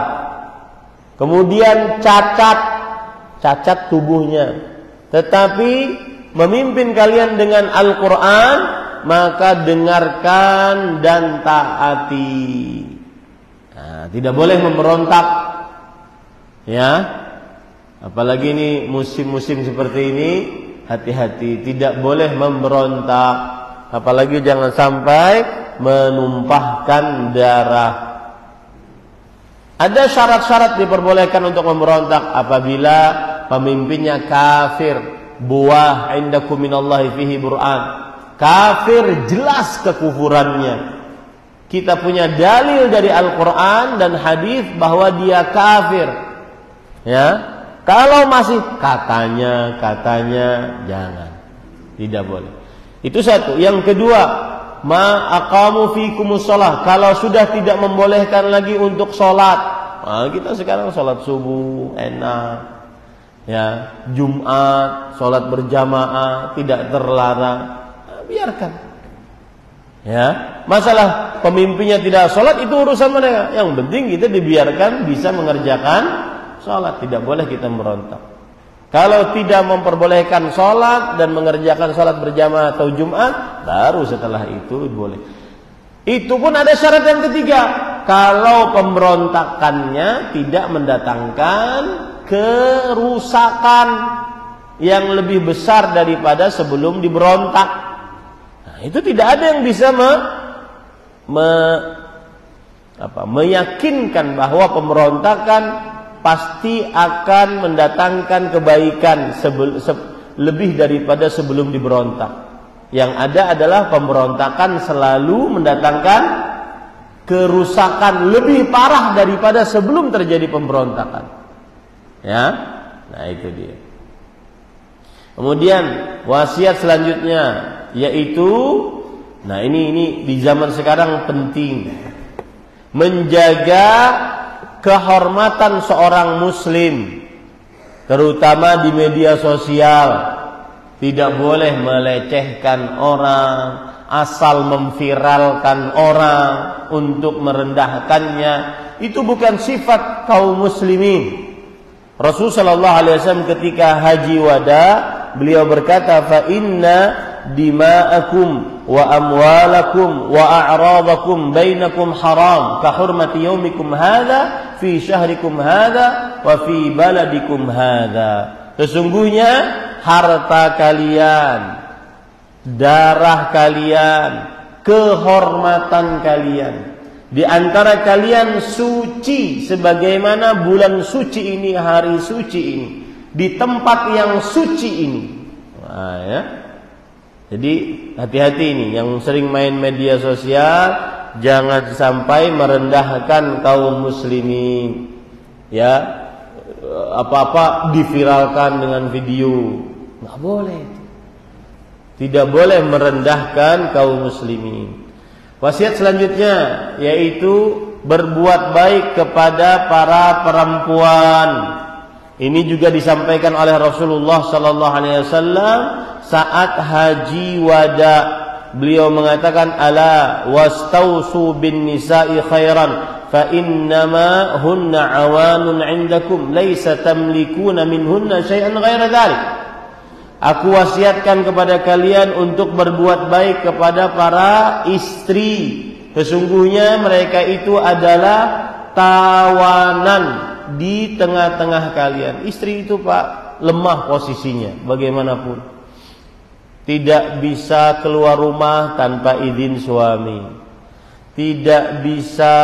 Speaker 1: kemudian cacat tubuhnya, tetapi memimpin kalian dengan Al-Quran, maka dengarkan dan taati. Nah, tidak boleh memberontak, ya. Apalagi ini musim-musim seperti ini, hati-hati, tidak boleh memberontak. Apalagi jangan sampai menumpahkan darah. Ada syarat-syarat diperbolehkan untuk memberontak apabila pemimpinnya kafir. Buah indakum minallahi fihi bur'an. Kafir jelas kekufurannya. Kita punya dalil dari Al-Quran dan hadis bahwa dia kafir. Ya, kalau masih katanya, jangan, tidak boleh. Itu satu. Yang kedua, ma aqamu fikumus shalah. Kalau sudah tidak membolehkan lagi untuk sholat, nah, kita sekarang sholat subuh enak, ya, Jumat sholat berjamaah tidak terlarang. Biarkan, ya. Masalah pemimpinnya tidak sholat itu urusan mereka. Yang penting kita dibiarkan bisa mengerjakan sholat. Tidak boleh kita merontak. Kalau tidak memperbolehkan sholat dan mengerjakan sholat berjamaah atau Jumat, baru setelah itu boleh. Itu pun ada syarat yang ketiga. Kalau pemberontakannya tidak mendatangkan kerusakan yang lebih besar daripada sebelum diberontak. Itu tidak ada yang bisa meyakinkan bahwa pemberontakan pasti akan mendatangkan kebaikan lebih daripada sebelum diberontak. Yang ada adalah pemberontakan selalu mendatangkan kerusakan lebih parah daripada sebelum terjadi pemberontakan. Ya, nah itu dia. Kemudian wasiat selanjutnya yaitu, nah ini di zaman sekarang penting, menjaga kehormatan seorang muslim, terutama di media sosial. Tidak boleh melecehkan orang, asal memviralkan orang untuk merendahkannya. Itu bukan sifat kaum muslimin. Rasulullah SAW ketika haji wada, beliau berkata, fa inna dima'akum wa amwalakum wa a'radakum bainakum haram ka hurmati yaumikum hadha fi syahrikum hadha wa fi baladikum hadha. Sesungguhnya harta kalian, darah kalian, kehormatan kalian di antara kalian suci sebagaimana bulan suci ini, hari suci ini, di tempat yang suci ini. Nah, ya. Jadi hati-hati ini yang sering main media sosial, jangan sampai merendahkan kaum muslimin. Ya, apa-apa diviralkan dengan video, nggak boleh. Tidak boleh merendahkan kaum muslimin. Wasiat selanjutnya yaitu berbuat baik kepada para perempuan. Ini juga disampaikan oleh Rasulullah sallallahu alaihi wasallam saat haji wada. Beliau mengatakan, ala wastausu bin nisa'i khairan fa innama hunna awanun 'indakum laisa tamlikuna minhunna syai'an ghaira dzalik. Aku wasiatkan kepada kalian untuk berbuat baik kepada para istri. Sesungguhnya mereka itu adalah tawanan di tengah-tengah kalian. Istri itu Pak lemah posisinya bagaimanapun. Tidak bisa keluar rumah tanpa izin suami. Tidak bisa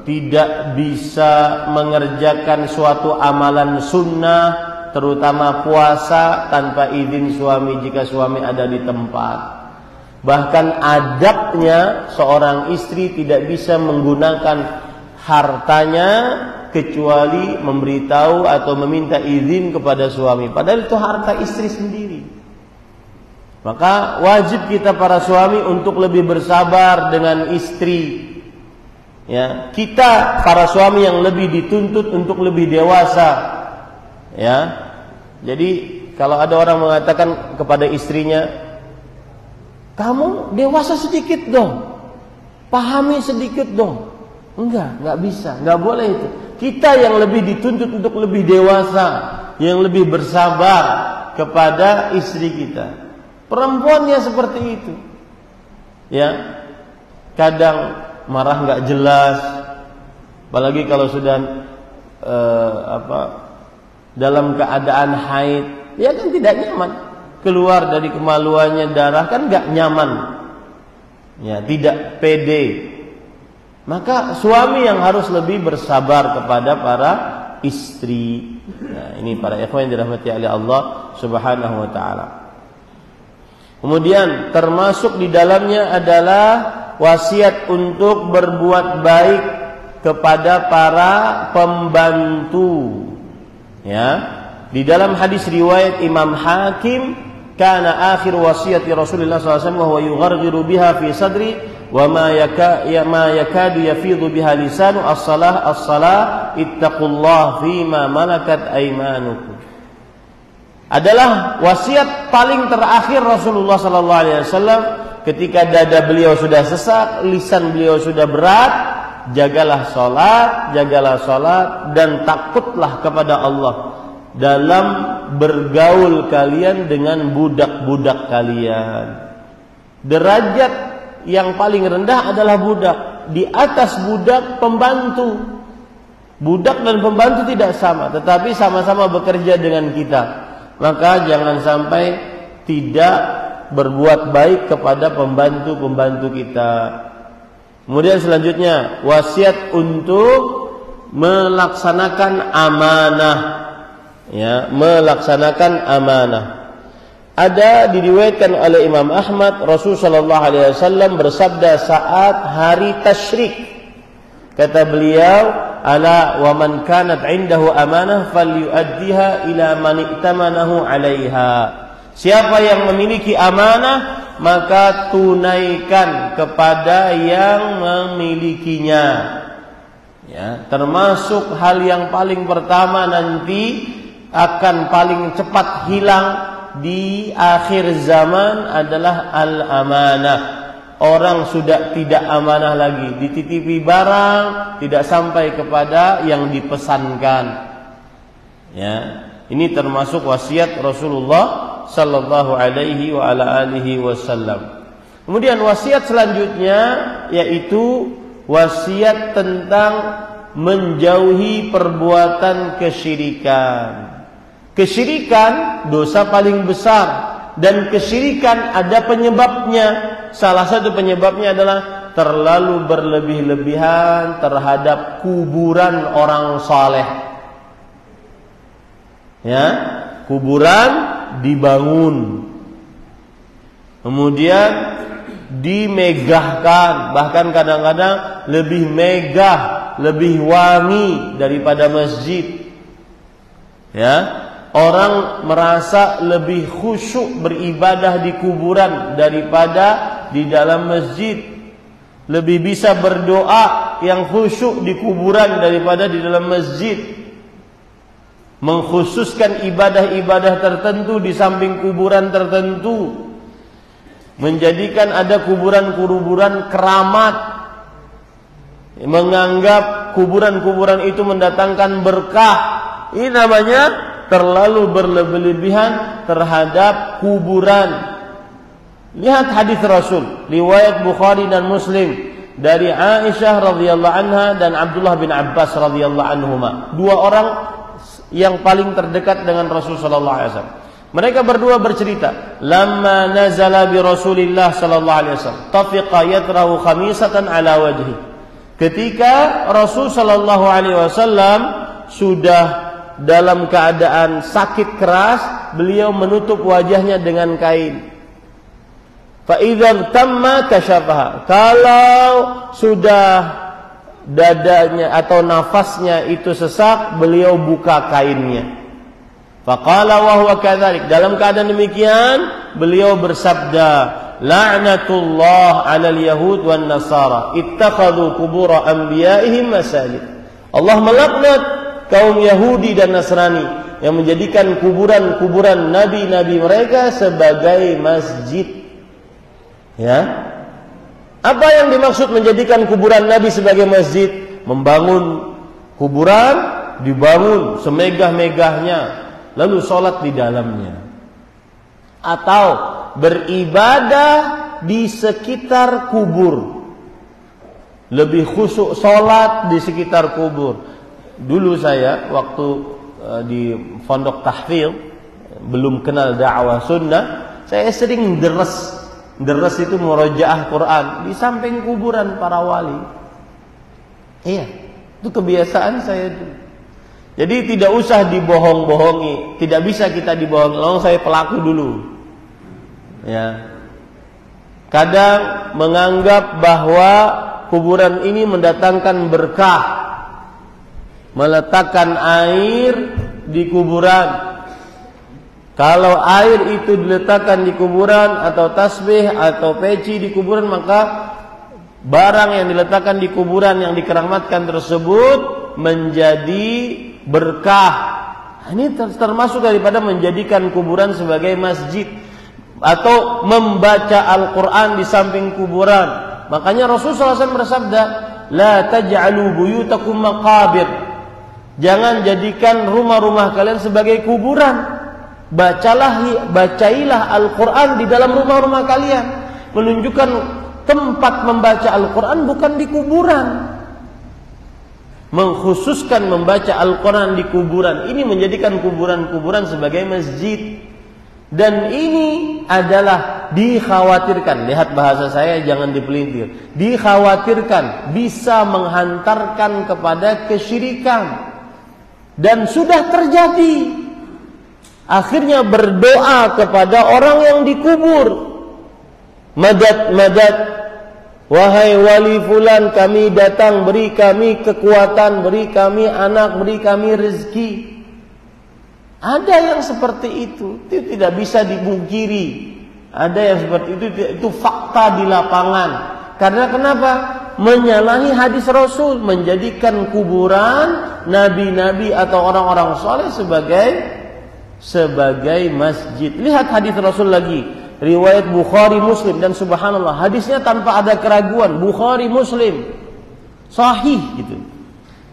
Speaker 1: tidak bisa mengerjakan suatu amalan sunnah, terutama puasa, tanpa izin suami jika suami ada di tempat. Bahkan adabnya seorang istri tidak bisa menggunakan hartanya kecuali memberitahu atau meminta izin kepada suami, padahal itu harta istri sendiri. Maka wajib kita para suami untuk lebih bersabar dengan istri. Ya, kita para suami yang lebih dituntut untuk lebih dewasa. Ya. Jadi kalau ada orang mengatakan kepada istrinya, kamu dewasa sedikit dong, pahami sedikit dong. Enggak bisa, enggak boleh itu. Kita yang lebih dituntut untuk lebih dewasa, yang lebih bersabar kepada istri kita. Perempuannya seperti itu. Ya. Kadang marah nggak jelas, apalagi kalau sudah dalam keadaan haid, ya kan tidak nyaman, keluar dari kemaluannya darah kan nggak nyaman, ya tidak pede. Maka suami yang harus lebih bersabar kepada para istri. Nah, ini para ikhwan yang dirahmati oleh Allah Subhanahu wa taala. Kemudian termasuk di dalamnya adalah wasiat untuk berbuat baik kepada para pembantu. Ya, di dalam hadis riwayat Imam Hakim, kana akhir wasiyati Rasulullah SAW wa huwa yugharghiru biha fi sadri wa ma yakadu yafidu biha lisanu as-salah ittaqullah fima malakat aymanukum. Adalah wasiat paling terakhir Rasulullah SAW ketika dada beliau sudah sesak, lisan beliau sudah berat. Jagalah salat dan takutlah kepada Allah dalam bergaul kalian dengan budak-budak kalian. Derajat yang paling rendah adalah budak. Di atas budak pembantu. Budak dan pembantu tidak sama, tetapi sama-sama bekerja dengan kita. Maka jangan sampai tidak berbuat baik kepada pembantu-pembantu kita. Kemudian selanjutnya wasiat untuk melaksanakan amanah. Ya, melaksanakan amanah. Ada diriwayatkan oleh Imam Ahmad, Rasulullah SAW bersabda saat hari tasyrik. Kata beliau, ala wa man kanat indahu amanah falyuaddiha ila man i'tamanahu 'alaiha. Siapa yang memiliki amanah, maka tunaikan kepada yang memilikinya. Ya, termasuk hal yang paling pertama nanti akan paling cepat hilang di akhir zaman adalah al-amanah. Orang sudah tidak amanah lagi, dititipi barang tidak sampai kepada yang dipesankan. Ya, ini termasuk wasiat Rasulullah sallallahu alaihi wa ala alihi wasallam. Kemudian wasiat selanjutnya yaitu wasiat tentang menjauhi perbuatan kesyirikan. Kesyirikan dosa paling besar, dan kesyirikan ada penyebabnya. Salah satu penyebabnya adalah terlalu berlebih-lebihan terhadap kuburan orang saleh. Ya, kuburan dibangun, kemudian dimegahkan, bahkan kadang-kadang lebih megah, lebih wangi daripada masjid. Ya, orang merasa lebih khusyuk beribadah di kuburan daripada di dalam masjid. Lebih bisa berdoa yang khusyuk di kuburan daripada di dalam masjid. Mengkhususkan ibadah-ibadah tertentu di samping kuburan tertentu. Menjadikan ada kuburan-kuburan keramat. Menganggap kuburan-kuburan itu mendatangkan berkah. Ini namanya terlalu berlebihan terhadap kuburan. Lihat hadis Rasul, riwayat Bukhari dan Muslim dari Aisyah radhiyallahu anha dan Abdullah bin Abbas radhiyallahu anhuma. Dua orang yang paling terdekat dengan Rasul sallallahu alaihi wasallam. Mereka berdua bercerita, "Lamma nazala bi Rasulillah sallallahu alaihi wasallam, tafiqa yatrahu khamisatan ala wajhi." Ketika Rasul sallallahu alaihi wasallam sudah dalam keadaan sakit keras, beliau menutup wajahnya dengan kain. Fa idza tamma kashafaha. Kalau sudah dadanya atau nafasnya itu sesak, beliau buka kainnya. Faqala wa huwa kadzalik. Dalam keadaan demikian, beliau bersabda, "La'natullah 'alal yahud wan nasara, ittakhadhu qubur anbiya'ihim masajid." Allah melaknat kaum Yahudi dan Nasrani yang menjadikan kuburan-kuburan nabi-nabi mereka sebagai masjid. Ya. Apa yang dimaksud menjadikan kuburan nabi sebagai masjid? Membangun kuburan, dibangun semegah-megahnya, lalu sholat di dalamnya. Atau beribadah di sekitar kubur. Lebih khusyuk sholat di sekitar kubur. Dulu saya waktu di pondok tahfidz, belum kenal dakwah sunnah, saya sering deres itu murojaah Quran di samping kuburan para wali. Iya, itu kebiasaan saya dulu. Jadi tidak usah dibohong-bohongi, tidak bisa kita dibohongi. Lalu saya pelaku dulu. Ya. Kadang menganggap bahwa kuburan ini mendatangkan berkah. Meletakkan air di kuburan. Kalau air itu diletakkan di kuburan atau tasbih atau peci di kuburan, maka barang yang diletakkan di kuburan yang dikeramatkan tersebut menjadi berkah. Ini termasuk daripada menjadikan kuburan sebagai masjid atau membaca Al-Quran di samping kuburan. Makanya Rasulullah SAW bersabda, "La taj'alu buyutakum maqabir." Jangan jadikan rumah-rumah kalian sebagai kuburan. Bacailah Al-Quran di dalam rumah-rumah kalian. Menunjukkan tempat membaca Al-Quran bukan di kuburan. Mengkhususkan membaca Al-Quran di kuburan. Ini menjadikan kuburan-kuburan sebagai masjid. Dan ini adalah dikhawatirkan. Lihat bahasa saya, jangan dipelintir. Dikhawatirkan bisa menghantarkan kepada kesyirikan. Dan sudah terjadi. Akhirnya berdoa kepada orang yang dikubur. Madad, madad. Wahai wali fulan, kami datang, beri kami kekuatan, beri kami anak, beri kami rezeki. Ada yang seperti itu tidak bisa dipungkiri. Ada yang seperti itu fakta di lapangan. Karena kenapa? Menyalahi hadis Rasul, menjadikan kuburan nabi-nabi atau orang-orang soleh sebagai masjid. Lihat hadis Rasul lagi, riwayat Bukhari Muslim, dan subhanallah hadisnya tanpa ada keraguan, Bukhari Muslim, sahih gitu.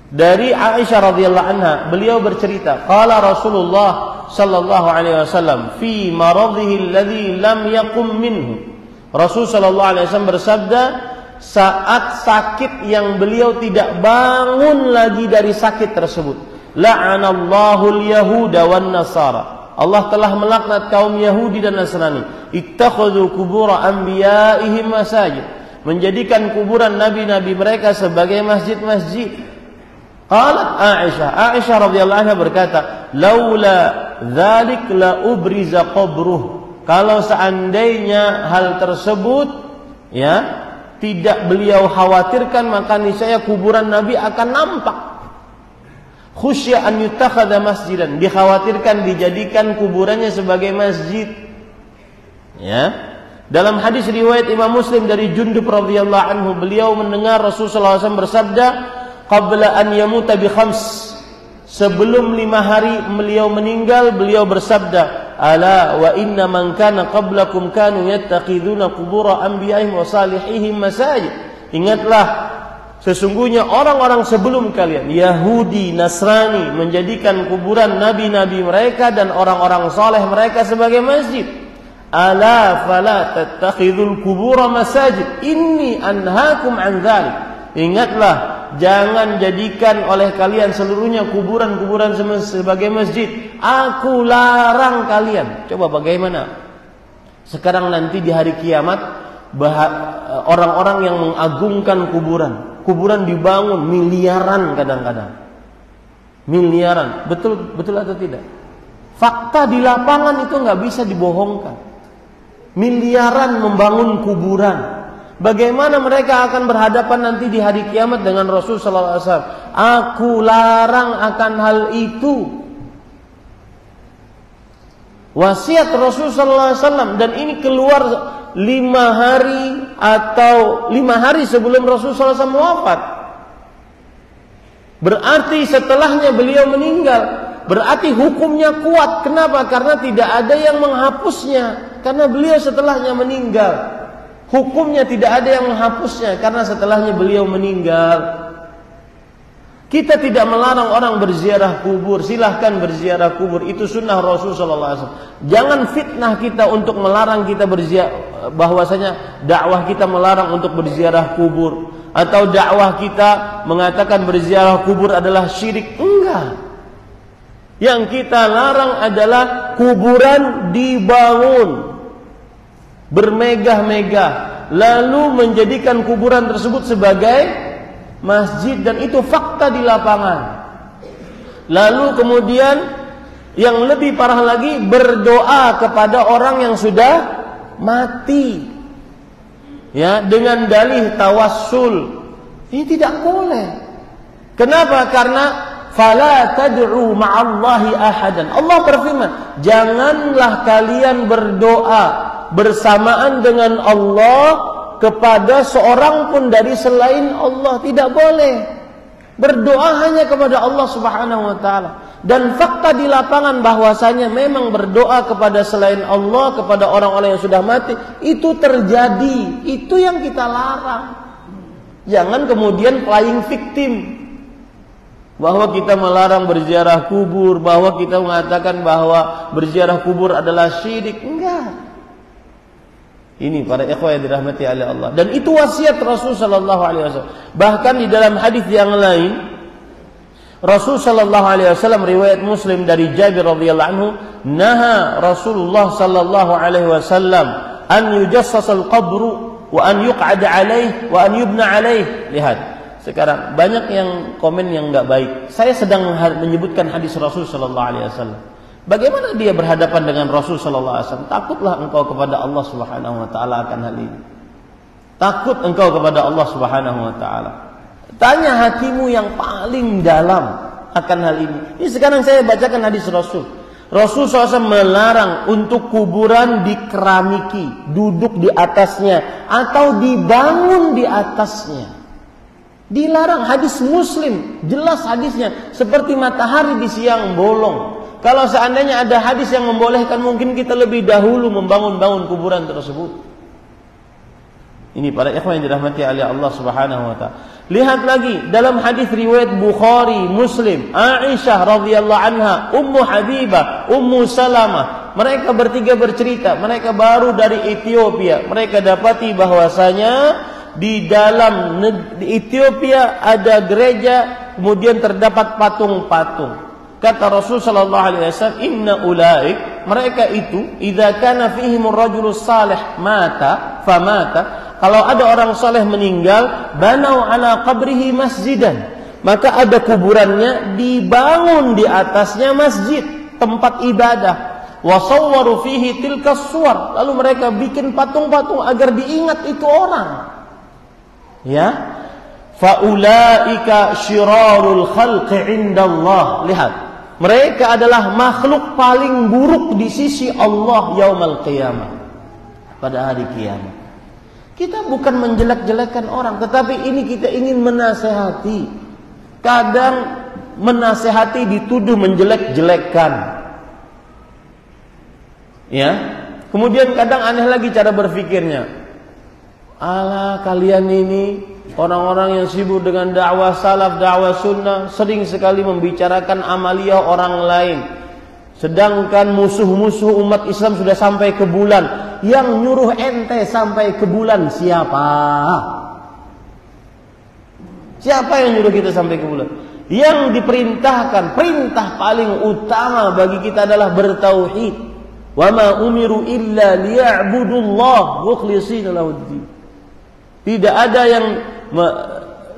Speaker 1: Dari Aisyah radhiyallahu anha, beliau bercerita, qala Rasulullah sallallahu alaihi wasallam fi maradhihi alladhi lam yaqum minhu. Rasul sallallahu alaihi wasallam bersabda saat sakit yang beliau tidak bangun lagi dari sakit tersebut. La'anallahu al-yahuda wan nasara. Allah telah melaknat kaum Yahudi dan Nasrani. Ittakhadhu qubur anbiya'ihim masajid. Menjadikan kuburan nabi-nabi mereka sebagai masjid-masjid. Qalat Aisyah radhiyallahu anha berkata, "Laula dzalik la ubriza qabruh." Kalau seandainya hal tersebut tidak beliau khawatirkan, maka niscaya kuburan Nabi akan nampak. Khusyya an yutakhadha masjidan, dikhawatirkan dijadikan kuburannya sebagai masjid. Dalam hadis riwayat Imam Muslim dari Jundub radhiyallahu anhu, beliau mendengar Rasulullah SAW bersabda, qabla an yamuta bi khams, sebelum 5 hari beliau meninggal, beliau bersabda, ala wa inna man kana qablakum kanu yattaqiduna qubura anbiya'ihim wa salihihim masajid. Ingatlah, sesungguhnya orang-orang sebelum kalian, Yahudi, Nasrani, menjadikan kuburan nabi-nabi mereka dan orang-orang saleh mereka sebagai masjid. Ala fala tattakhidul qubura masajid inni anhaakum an dzalik. Ingatlah, jangan jadikan oleh kalian seluruhnya kuburan-kuburan sebagai masjid. Aku larang kalian. Coba bagaimana sekarang nanti di hari kiamat, orang-orang yang mengagungkan kuburan dibangun miliaran, kadang-kadang miliaran. Betul atau tidak? Fakta di lapangan itu nggak bisa dibohongkan. Miliaran membangun kuburan. Bagaimana mereka akan berhadapan nanti di hari kiamat dengan Rasul sallallahu alaihi wasallam? Aku larang akan hal itu. Wasiat Rasul sallallahu alaihi wasallam, dan ini keluar 5 hari atau 5 hari sebelum Rasul sallallahu alaihi wasallam wafat. Berarti setelahnya beliau meninggal. Berarti hukumnya kuat. Kenapa? Karena tidak ada yang menghapusnya. Karena beliau setelahnya meninggal. Hukumnya tidak ada yang menghapusnya karena setelahnya beliau meninggal. Kita tidak melarang orang berziarah kubur. Silahkan berziarah kubur, itu sunnah Rasul sallallahu alaihi wasallam. Jangan fitnah kita untuk melarang kita berziarah, bahwasanya dakwah kita melarang untuk berziarah kubur, atau dakwah kita mengatakan berziarah kubur adalah syirik. Enggak. Yang kita larang adalah kuburan dibangun bermegah-megah, lalu menjadikan kuburan tersebut sebagai masjid, dan itu fakta di lapangan. Lalu kemudian yang lebih parah lagi, berdoa kepada orang yang sudah mati, dengan dalih tawassul. Ini tidak boleh. Kenapa? Karena fala tad'u ma'allahi ahadan. Allah berfirman, janganlah kalian berdoa bersamaan dengan Allah kepada seorang pun dari selain Allah. Tidak boleh. Berdoa hanya kepada Allah Subhanahu wa taala. Dan fakta di lapangan bahwasanya memang berdoa kepada selain Allah, kepada orang-orang yang sudah mati, itu terjadi. Itu yang kita larang. Jangan kemudian playing victim, bahwa kita melarang berziarah kubur, bahwa kita mengatakan bahwa berziarah kubur adalah syirik. Enggak. Ini para ikhwah yang dirahmati oleh Allah. Dan itu wasiat Rasul sallallahu alaihi wasallam. Bahkan di dalam hadis yang lain, Rasul sallallahu alaihi wasallam, riwayat Muslim dari Jabir radhiyallahu anhu, naha Rasulullah sallallahu alaihi wasallam an yujassas al-qabru wa an yuq'ad alaihi wa an yubna alaihi. Lihat, sekarang banyak yang komen yang enggak baik. Saya sedang menyebutkan hadis Rasul sallallahu alaihi wasallam. Bagaimana dia berhadapan dengan Rasul sallallahu alaihi wasallam? Takutlah engkau kepada Allah Subhanahu wa taala akan hal ini. Takut engkau kepada Allah Subhanahu wa taala. Tanya hatimu yang paling dalam akan hal ini. Ini sekarang saya bacakan hadis Rasul. Rasul SAW melarang untuk kuburan dikeramiki, duduk di atasnya, atau dibangun di atasnya. Dilarang, hadis Muslim, jelas hadisnya. Seperti matahari di siang bolong. Kalau seandainya ada hadis yang membolehkan, mungkin kita lebih dahulu membangun kuburan tersebut. Ini para ikhwan yang dirahmati oleh Allah Subhanahu wa taala. Lihat lagi dalam hadis riwayat Bukhari, Muslim, Aisyah radhiyallahu anha, Ummu Habibah, Ummu Salamah, mereka bertiga bercerita, mereka baru dari Ethiopia. Mereka dapati bahwasanya di dalam Ethiopia ada gereja, kemudian terdapat patung-patung. Kata Rasul sallallahu alaihi wasallam, "Inna ulaik," mereka itu, "idza kana fihim ar-rajulus salih famata," kalau ada orang saleh meninggal, "banau ala qabrihi masjidan," maka ada kuburannya, dibangun di atasnya masjid, tempat ibadah. Wa sawwaru fihi tilkas suwar, lalu mereka bikin patung-patung agar diingat itu orang. Ya, faulaika syirarul khalqi indallah. Lihat, mereka adalah makhluk paling buruk di sisi Allah yaumal qiyamah, pada hari kiamat. Kita bukan menjelek-jelekan orang, tetapi ini kita ingin menasehati. Kadang menasehati dituduh menjelek-jelekan. Ya. Kemudian kadang aneh lagi cara berpikirnya. Alah, kalian ini orang-orang yang sibuk dengan dakwah salaf, dakwah sunnah, sering sekali membicarakan amaliyah orang lain. Sedangkan musuh-musuh umat Islam sudah sampai ke bulan. Yang nyuruh ente sampai ke bulan siapa? Siapa yang nyuruh kita sampai ke bulan? Yang diperintahkan, perintah paling utama bagi kita adalah bertauhid. Wa ma umiru illa liya'budullah mukhlishina lahuddin. Tidak ada yang,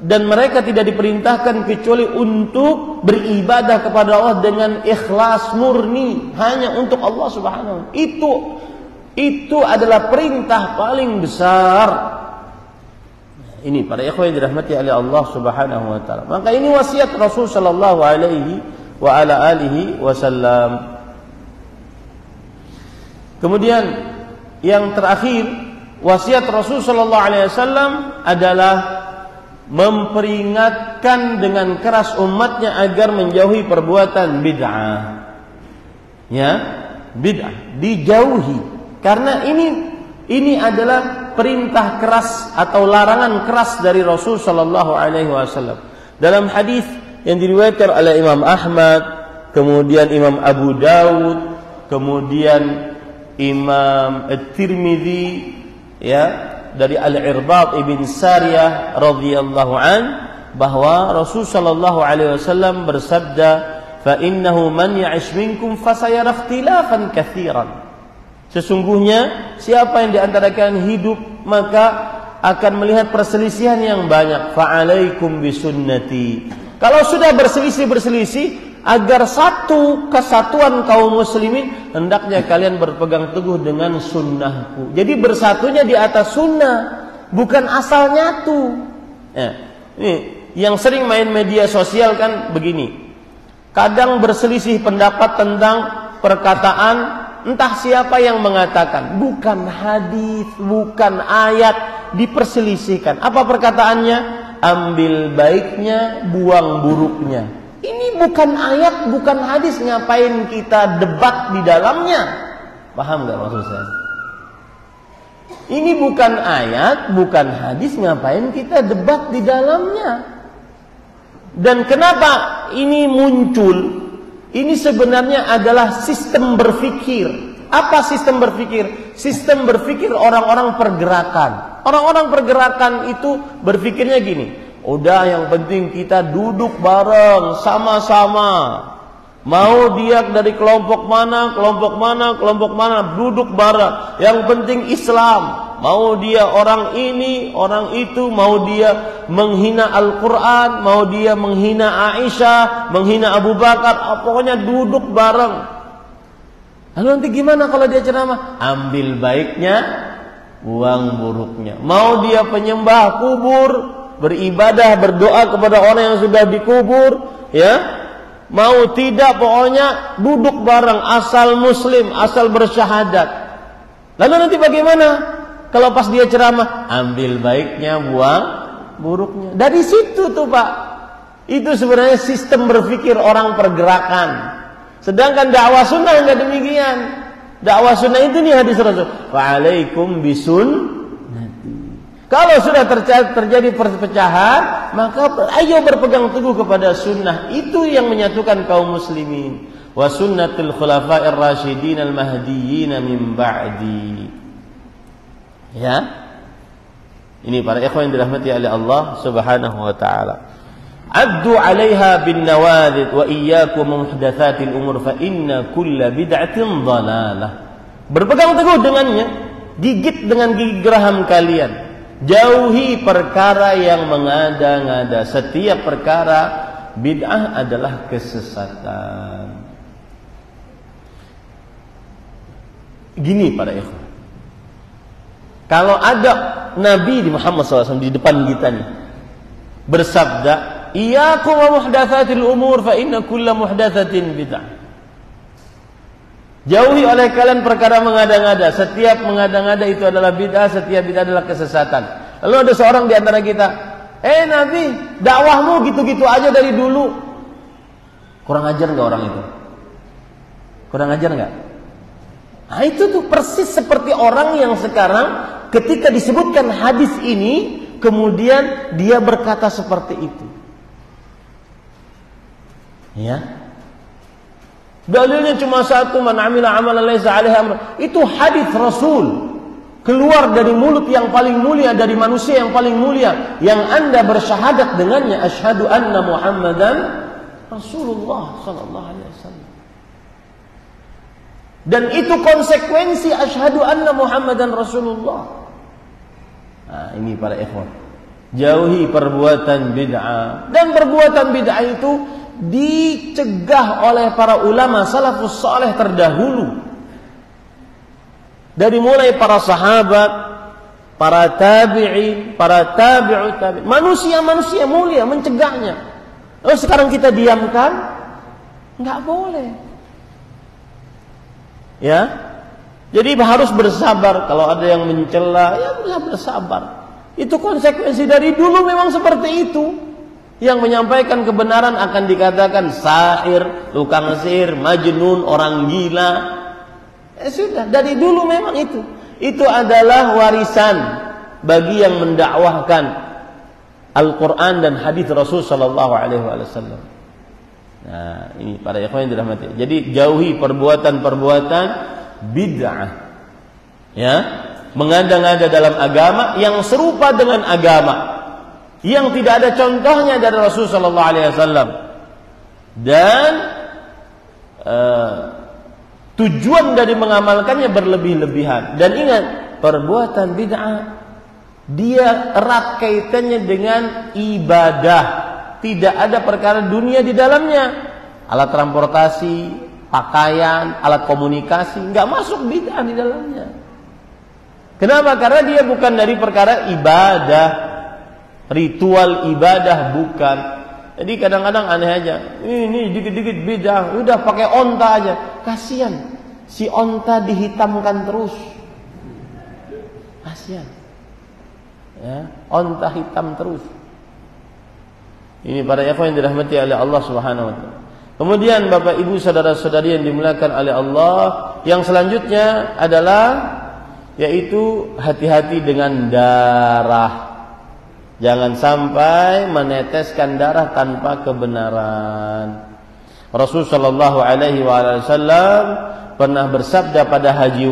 Speaker 1: dan mereka tidak diperintahkan kecuali untuk beribadah kepada Allah dengan ikhlas murni, hanya untuk Allah Subhanahu wa taala. Itu adalah perintah paling besar. Ini para ikhwan yang dirahmati oleh Allah Subhanahu wa taala. Maka ini wasiat Rasul sallallahu alaihi wa ala alihi wasallam. Kemudian yang terakhir, wasiat Rasul sallallahu alaihi wasallam adalah memperingatkan dengan keras umatnya agar menjauhi perbuatan bid'ah. Ya, bid'ah dijauhi. Karena ini adalah perintah keras atau larangan keras dari Rasul sallallahu alaihi wasallam. Dalam hadis yang diriwayatkan oleh Imam Ahmad, kemudian Imam Abu Dawud, kemudian Imam At-Tirmidzi, ya, dari Al-Irbad ibn Sariyah radhiyallahu an, bahwa Rasul sallallahu alaihi wasallam bersabda, "Fa innahu man ya'ish minkum fasayara ikhtilafan katsiran." Sesungguhnya siapa yang di antara kalian hidup maka akan melihat perselisihan yang banyak. Fa'alaikum bisunnati. Kalau sudah berselisih, agar satu kesatuan kaum muslimin, hendaknya kalian berpegang teguh dengan sunnahku. Jadi bersatunya di atas sunnah, bukan asal nyatu. Ya, ini yang sering main media sosial kan begini. Kadang berselisih pendapat tentang perkataan, entah siapa yang mengatakan, bukan hadis, bukan ayat, diperselisihkan. Apa perkataannya? Ambil baiknya, buang buruknya. Ini bukan ayat, bukan hadis, ngapain kita debat di dalamnya? Paham gak maksud saya? Ini bukan ayat, bukan hadis, ngapain kita debat di dalamnya? Dan kenapa ini muncul? Ini sebenarnya adalah sistem berpikir. Apa sistem berpikir? Sistem berpikir orang-orang pergerakan. Orang-orang pergerakan itu berpikirnya gini, udah yang penting kita duduk bareng, sama-sama. Mau dia dari kelompok mana, duduk bareng. Yang penting Islam. Mau dia orang ini, orang itu, mau dia menghina Al-Quran, mau dia menghina Aisyah, menghina Abu Bakar, pokoknya duduk bareng. Lalu nanti gimana kalau dia ceramah? Ambil baiknya, buang buruknya. Mau dia penyembah kubur, beribadah, berdoa kepada orang yang sudah dikubur, ya, mau tidak pokoknya duduk bareng, asal muslim, asal bersyahadat. Lalu nanti bagaimana? Kalau pas dia ceramah, ambil baiknya, buang buruknya. Dari situ tuh Pak, itu sebenarnya sistem berpikir orang pergerakan. Sedangkan dakwah sunnah enggak demikian. Dakwah sunnah itu nih hadis Rasul. Wa'alaikum bisunnati. Kalau sudah terjadi perpecahan, maka ayo berpegang teguh kepada sunnah. Itu yang menyatukan kaum muslimin. Wa sunnatul khulafa'ir rasyidin al-mahdiyyin min ba'di. Ya. Ini para ikhwan yang dirahmati oleh Allah Subhanahu wa taala. Addu 'alaiha bin nawadid wa iyyakum muhdatsatil umur fa inna kulla bid'atin dhalalah. Berpegang teguh dengannya, gigit dengan gigi geraham kalian. Jauhi perkara yang mengada-ngada. Setiap perkara bid'ah adalah kesesatan. Gini para ikhwan, kalau ada Nabi di Muhammad SAW di depan kita nih bersabda, iyyakum wa muhdatsatil umur fa inna kulla muhdatsatin bid'ah. Jauhi oleh kalian perkara mengada-ngada. Setiap mengada-ngada itu adalah bid'ah, setiap bid'ah adalah kesesatan. Lalu ada seorang di antara kita, Nabi, dakwahmu gitu-gitu aja dari dulu. Kurang ajar enggak orang itu? Kurang ajar enggak? Nah, itu tuh persis seperti orang yang sekarang ketika disebutkan hadis ini, kemudian dia berkata seperti itu. Ya. Dalilnya cuma satu, man amila amalan laisa alaihi amr. Itu hadis Rasul. Keluar dari mulut yang paling mulia, dari manusia yang paling mulia, yang Anda bersyahadat dengannya, asyhadu anna Muhammadan Rasulullah sallallahu alaihi wasallam. Dan itu konsekuensi asyhadu anna Muhammadan Rasulullah. Nah, ini para ikhwan. Jauhi perbuatan bid'ah. Dan perbuatan bid'ah itu dicegah oleh para ulama salafus saleh terdahulu. Dari mulai para sahabat, para tabi'in, para tabi'ut tabi'in, manusia-manusia mulia mencegahnya. Lalu sekarang kita diamkan? Enggak boleh. Ya. Jadi harus bersabar. Kalau ada yang mencela, ya bersabar. Itu konsekuensi dari dulu memang seperti itu. Yang menyampaikan kebenaran akan dikatakan sahir, tukang sihir, majnun, orang gila. Sudah, dari dulu memang itu. Itu adalah warisan bagi yang mendakwahkan Al-Quran dan hadis Rasul sallallahu alaihi wasallam. Nah, ini para ikhwan yang dirahmati. Jadi jauhi perbuatan-perbuatan bid'ah. Ya, mengada-ngada dalam agama yang serupa dengan agama yang tidak ada contohnya dari Rasul sallallahu alaihi wasallam. Dan tujuan dari mengamalkannya berlebih-lebihan. Dan ingat, perbuatan bid'ah dia erat kaitannya dengan ibadah. Tidak ada perkara dunia di dalamnya. Alat transportasi, pakaian, alat komunikasi, enggak masuk bid'ah di dalamnya. Kenapa? Karena dia bukan dari perkara ibadah, ritual ibadah, bukan. Jadi kadang-kadang aneh aja. Ini dikit-dikit bid'ah, udah pakai onta aja. Kasihan, si onta dihitamkan terus. Kasihan. Ya, onta hitam terus. Ini para ikhwan yang dirahmati oleh Allah Subhanahu wa taala. Kemudian Bapak Ibu saudara-saudari yang dimuliakan oleh Allah, yang selanjutnya adalah yaitu hati-hati dengan darah. Jangan sampai meneteskan darah tanpa kebenaran. Rasul sallallahu alaihi wasallam pernah bersabda pada haji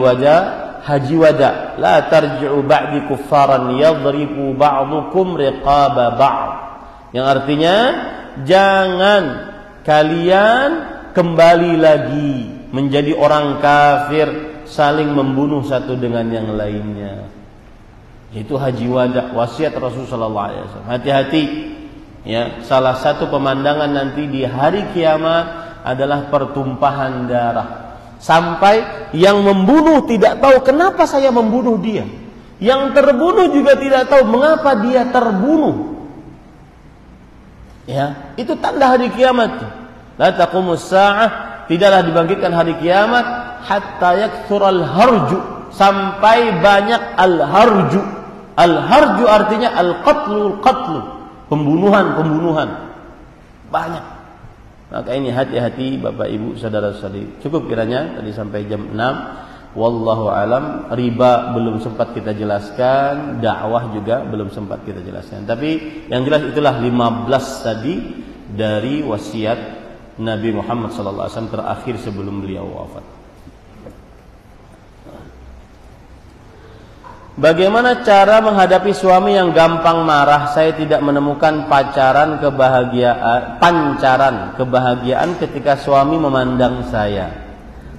Speaker 1: wada, la tarji'u ba'di kuffaran yadribu ba'dukum riqaba ba'd. Yang artinya, jangan kalian kembali lagi menjadi orang kafir, saling membunuh satu dengan yang lainnya. Itu haji wada, wasiat Rasulullah sallallahu alaihi wasallam. Hati-hati, ya. Salah satu pemandangan nanti di hari kiamat adalah pertumpahan darah. Sampai yang membunuh tidak tahu kenapa saya membunuh dia. Yang terbunuh juga tidak tahu mengapa dia terbunuh. Ya, itu tanda hari kiamat. La taqumus sa'ah, tidaklah dibangkitkan hari kiamat hatta yakthural harju, sampai banyak al-harju. Al-harju artinya al-qatlu, pembunuhan. Banyak. Maka ini hati-hati Bapak Ibu saudara-saudari. Cukup kiranya tadi sampai jam 6. Wallahu alam. Riba belum sempat kita jelaskan, dakwah juga belum sempat kita jelaskan. Tapi yang jelas itulah 15 tadi dari wasiat Nabi Muhammad SAW terakhir sebelum beliau wafat. Bagaimana cara menghadapi suami yang gampang marah? Saya tidak menemukan pancaran kebahagiaan ketika suami memandang saya.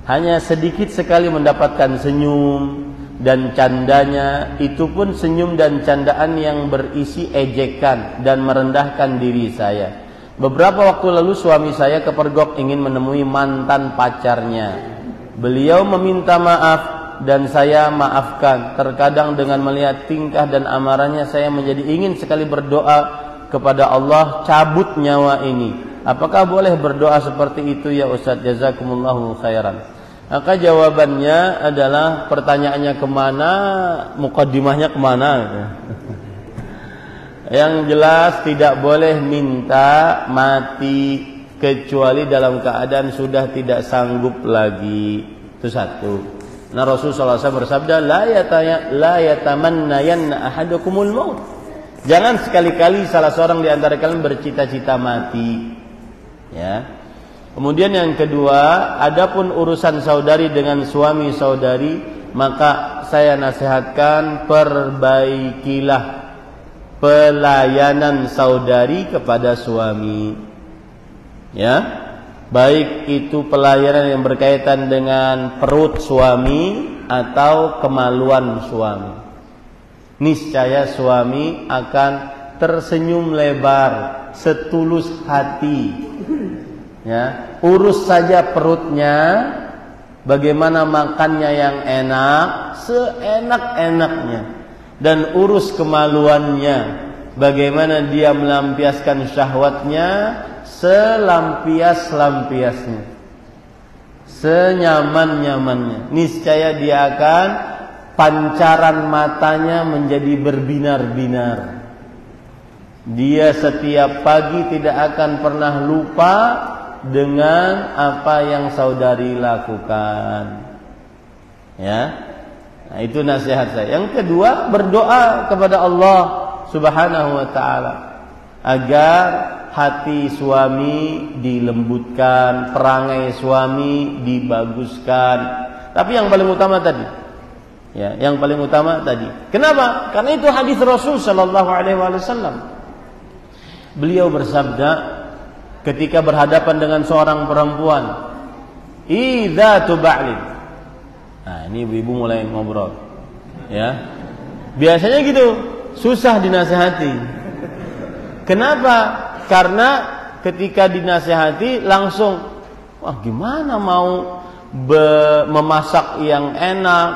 Speaker 1: Hanya sedikit sekali mendapatkan senyum dan candanya, itu pun senyum dan candaan yang berisi ejekan dan merendahkan diri saya. Beberapa waktu lalu suami saya kepergok ingin menemui mantan pacarnya. Beliau meminta maaf dan saya maafkan. Terkadang dengan melihat tingkah dan amarahnya saya menjadi ingin sekali berdoa kepada Allah cabut nyawa ini. Apakah boleh berdoa seperti itu ya Ustaz? Jazakumullahu khairan. Maka jawabannya adalah pertanyaannya kemana, mukaddimahnya kemana. Yang jelas tidak boleh minta mati kecuali dalam keadaan sudah tidak sanggup lagi. Itu satu. Nah Rasulullah SAW bersabda, la yatamannayanna ahadukumul maut. Jangan sekali-kali salah seorang di antara kalian bercita-cita mati. Ya. Kemudian yang kedua, adapun urusan saudari dengan suami saudari, maka saya nasihatkan perbaikilah pelayanan saudari kepada suami. Ya, baik itu pelayanan yang berkaitan dengan perut suami atau kemaluan suami. Niscaya suami akan tersenyum lebar, setulus hati. Ya, urus saja perutnya, bagaimana makannya yang enak, seenak-enaknya, dan urus kemaluannya, bagaimana dia melampiaskan syahwatnya selampias-lampiasnya, senyaman-nyamannya. Niscaya dia akan pancaran matanya menjadi berbinar-binar. Dia setiap pagi tidak akan pernah lupa dengan apa yang saudari lakukan. Ya. Nah, itu nasihat saya. Yang kedua, berdoa kepada Allah Subhanahu wa taala agar hati suami dilembutkan, perangai suami dibaguskan. Tapi yang paling utama tadi, ya, yang paling utama tadi. Kenapa? Karena itu hadis Rasul sallallahu alaihi wasallam. Beliau bersabda ketika berhadapan dengan seorang perempuan, "Idza tuba'lin." Nah, ini ibu-ibu mulai ngobrol. Ya. Biasanya gitu, susah dinasihati. Kenapa? Karena ketika dinasihati langsung, wah gimana mau memasak yang enak,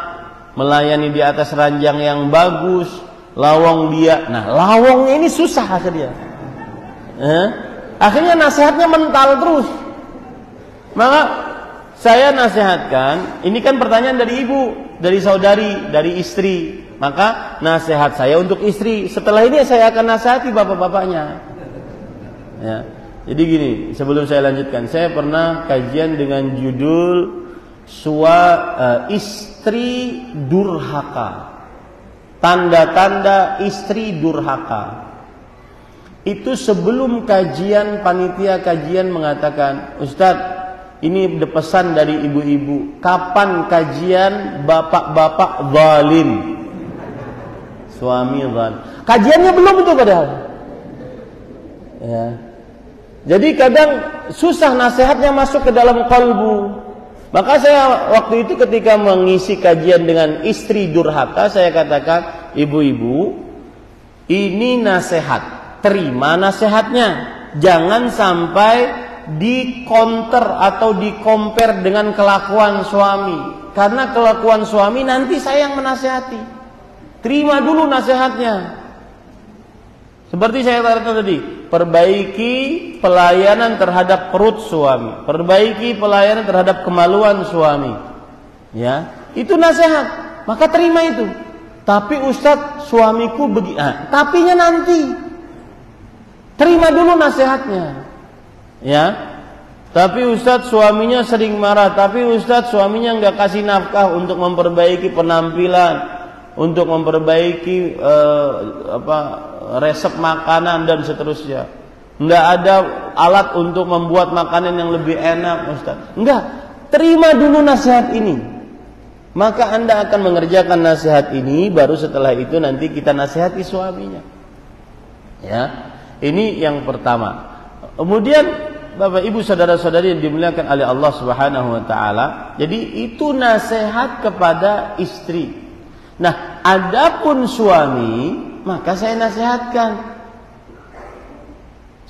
Speaker 1: melayani di atas ranjang yang bagus, lawang dia. Nah, lawangnya ini susah akhirnya. Akhirnya nasihatnya mental terus. Maka saya nasihatkan, ini kan pertanyaan dari ibu, dari saudari, dari istri. Maka nasihat saya untuk istri. Setelah ini saya akan nasihati bapak-bapaknya. Ya. Jadi gini, sebelum saya lanjutkan, saya pernah kajian dengan judul istri durhaka. Tanda-tanda istri durhaka. Itu sebelum kajian, panitia kajian mengatakan, Ustadz, ini pesan dari ibu-ibu, kapan kajian bapak-bapak zalim, suami zalim. Kajiannya belum itu padahal. Ya. Jadi kadang susah nasihatnya masuk ke dalam kalbu. Maka saya waktu itu ketika mengisi kajian dengan istri durhaka, saya katakan, ibu-ibu, ini nasihat. Terima nasihatnya, jangan sampai di counter atau di compare dengan kelakuan suami, karena kelakuan suami nanti saya yang menasihati. Terima dulu nasihatnya. Seperti saya katakan tadi, perbaiki pelayanan terhadap perut suami, perbaiki pelayanan terhadap kemaluan suami. Ya, itu nasihat. Maka terima itu. Tapi Ustadz, suamiku begini. Tapinya nanti. Terima dulu nasihatnya. Ya. Tapi Ustadz, suaminya sering marah. Tapi Ustadz, suaminya nggak kasih nafkah untuk memperbaiki penampilan, untuk memperbaiki resep makanan dan seterusnya. Nggak ada alat untuk membuat makanan yang lebih enak, Ustadz. Enggak. Terima dulu nasihat ini. Maka Anda akan mengerjakan nasihat ini, baru setelah itu nanti kita nasihati suaminya. Ya, ini yang pertama. Kemudian Bapak Ibu saudara-saudari yang dimuliakan oleh Allah Subhanahu wa taala, jadi itu nasihat kepada istri. Nah, adapun suami, maka saya nasihatkan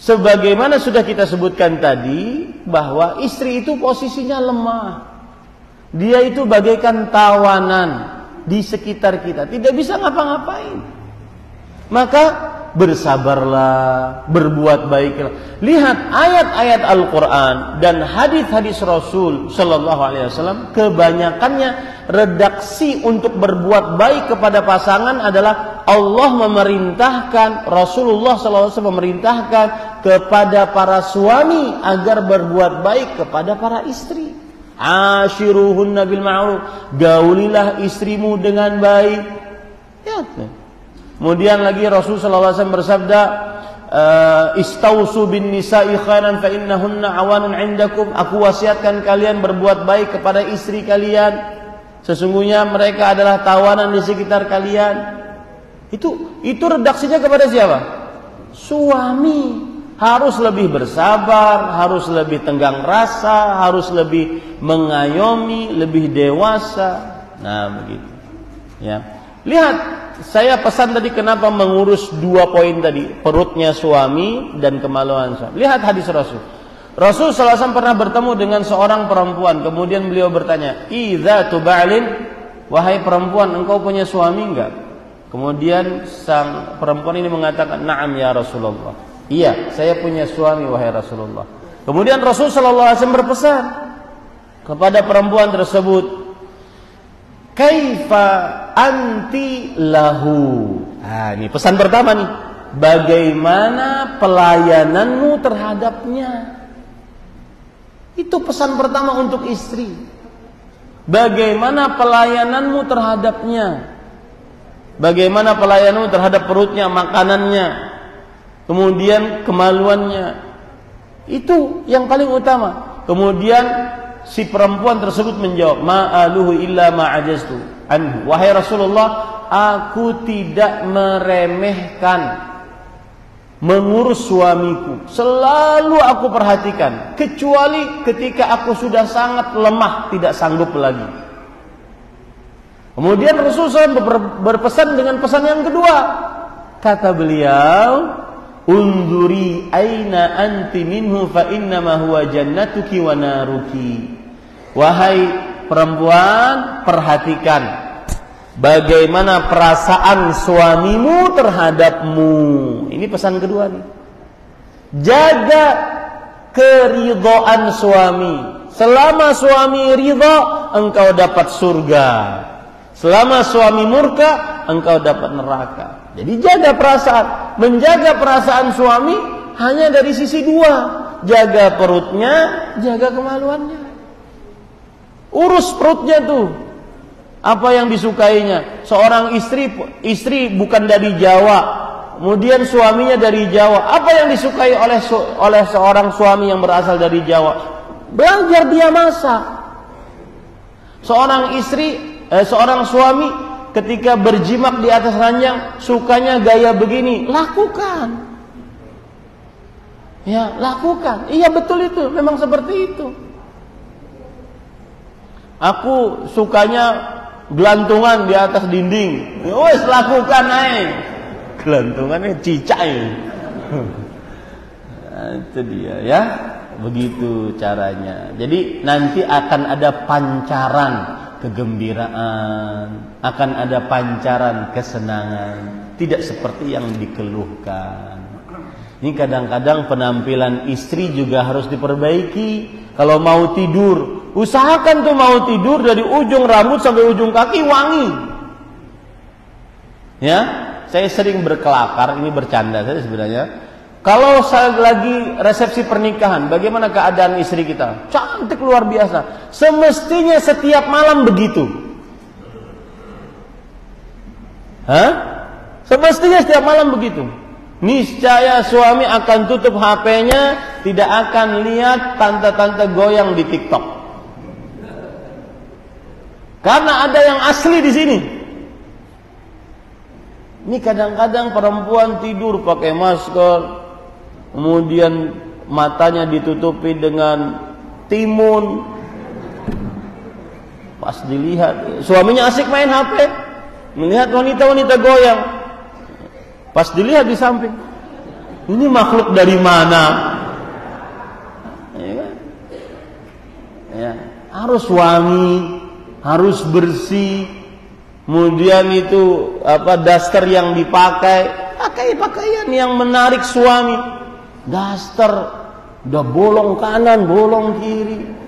Speaker 1: sebagaimana sudah kita sebutkan tadi, bahwa istri itu posisinya lemah. Dia itu bagaikan tawanan di sekitar kita, tidak bisa ngapa-ngapain. Maka bersabarlah, berbuat baiklah. Lihat ayat-ayat Al-Quran dan hadis-hadis Rasul Sallallahu Alaihi Wasallam, kebanyakannya redaksi untuk berbuat baik kepada pasangan adalah Allah memerintahkan, Rasulullah Sallallahu Alaihi Wasallam memerintahkan kepada para suami agar berbuat baik kepada para istri. Ashiruhunna bil ma'ruf, gaulilah istrimu dengan baik. Ya. Kemudian lagi Rasulullah SAW bersabda, istausu bin nisa'i khairan fa innahunna awanun 'indakum. Aku wasiatkan kalian berbuat baik kepada istri kalian, sesungguhnya mereka adalah tawanan di sekitar kalian. Itu redaksinya kepada siapa? Suami. Harus lebih bersabar, harus lebih tenggang rasa, harus lebih mengayomi, lebih dewasa. Nah, begitu. Ya. Lihat, saya pesan tadi kenapa mengurus 2 poin tadi, perutnya suami dan kemaluan suami. Lihat hadis Rasul. Rasul SAW pernah bertemu dengan seorang perempuan, kemudian beliau bertanya, "Idza tuba'lin, wahai perempuan, engkau punya suami enggak?" Kemudian sang perempuan ini mengatakan, "Na'am ya Rasulullah." Iya, saya punya suami wahai Rasulullah. Kemudian Rasul sallallahu alaihi wasallam berpesan kepada perempuan tersebut, "Kaifa anti lahu?" Nah, ini pesan pertama nih. Bagaimana pelayananmu terhadapnya? Itu pesan pertama untuk istri. Bagaimana pelayananmu terhadapnya? Bagaimana pelayananmu terhadap perutnya, makanannya, kemudian kemaluannya. Itu yang paling utama. Kemudian si perempuan tersebut menjawab, "Ma'aluhu illa ma'ajaztu anhu." Wahai Rasulullah, aku tidak meremehkan mengurus suamiku. Selalu aku perhatikan, kecuali ketika aku sudah sangat lemah, tidak sanggup lagi. Kemudian Rasulullah berpesan dengan pesan yang kedua. Kata beliau, "Unduri aina anti minhu fa innama huwa jannatuki wa naruki." Wahai perempuan, perhatikan bagaimana perasaan suamimu terhadapmu. Ini pesan kedua nih. Jaga keridhaan suami. Selama suami ridha, engkau dapat surga. Selama suami murka, engkau dapat neraka. Jadi jaga perasaan. Menjaga perasaan suami hanya dari sisi 2. Jaga perutnya, jaga kemaluannya. Urus perutnya tuh. Apa yang disukainya? Seorang istri bukan dari Jawa, kemudian suaminya dari Jawa. Apa yang disukai oleh seorang suami yang berasal dari Jawa? Belajar dia masak. Seorang suami ketika berjimak di atas ranjang, sukanya gaya begini, lakukan. Ya, lakukan. Iya, betul itu, memang seperti itu. Aku sukanya gelantungan di atas dinding. Wes, lakukan aja. Gelantungannya cicak. Nah, itu dia ya. Begitu caranya. Jadi nanti akan ada pancaran kegembiraan, akan ada pancaran kesenangan, tidak seperti yang dikeluhkan. Ini kadang-kadang penampilan istri juga harus diperbaiki. Kalau mau tidur, usahakan tuh mau tidur dari ujung rambut sampai ujung kaki wangi. Ya, saya sering berkelakar, ini bercanda saya sebenarnya. Kalau saya lagi resepsi pernikahan, bagaimana keadaan istri kita? Cantik luar biasa. Semestinya setiap malam begitu. Semestinya setiap malam begitu. Niscaya suami akan tutup HP-nya, tidak akan lihat tante-tante goyang di TikTok. Karena ada yang asli di sini. Ini kadang-kadang perempuan tidur pakai masker, kemudian matanya ditutupi dengan timun. Pas dilihat, suaminya asik main HP, melihat wanita-wanita goyang. Pas dilihat di samping, ini makhluk dari mana? Ya, kan? Ya, harus wangi, harus bersih. Kemudian itu daster yang dipakai, pakai pakaian yang menarik suami. Daster udah bolong kanan, bolong kiri.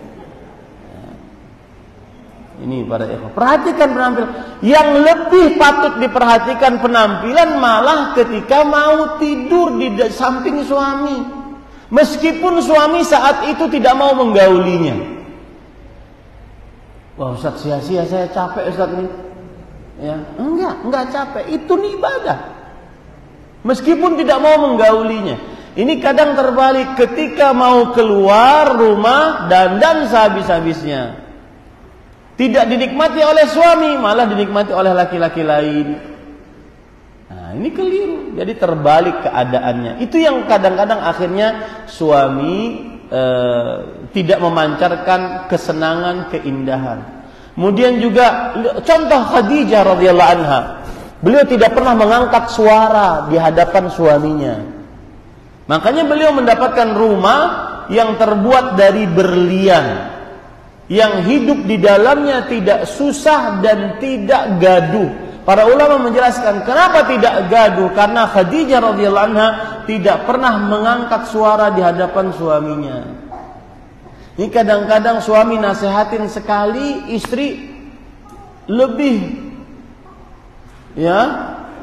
Speaker 1: Ini para ikhwan, perhatikan penampilan. Yang lebih patut diperhatikan penampilan malah ketika mau tidur di samping suami. Meskipun suami saat itu tidak mau menggaulinya. Wah Ustaz, sia-sia saya capek Ustaz nih. Ya, enggak capek. Itu nih ibadah. Meskipun tidak mau menggaulinya. Ini kadang terbalik, ketika mau keluar rumah dandan sehabis-habisnya. Tidak dinikmati oleh suami, malah dinikmati oleh laki-laki lain. Nah, ini keliru. Jadi terbalik keadaannya. Itu yang kadang-kadang akhirnya suami tidak memancarkan kesenangan, keindahan. Kemudian juga contoh Khadijah radhiyallahu anha. Beliau tidak pernah mengangkat suara di hadapan suaminya. Makanya beliau mendapatkan rumah yang terbuat dari berlian, yang hidup di dalamnya tidak susah dan tidak gaduh. Para ulama menjelaskan kenapa tidak gaduh, karena Khadijah radhiyallahu anha tidak pernah mengangkat suara di hadapan suaminya. Ini kadang-kadang suami nasihatin sekali, istri lebih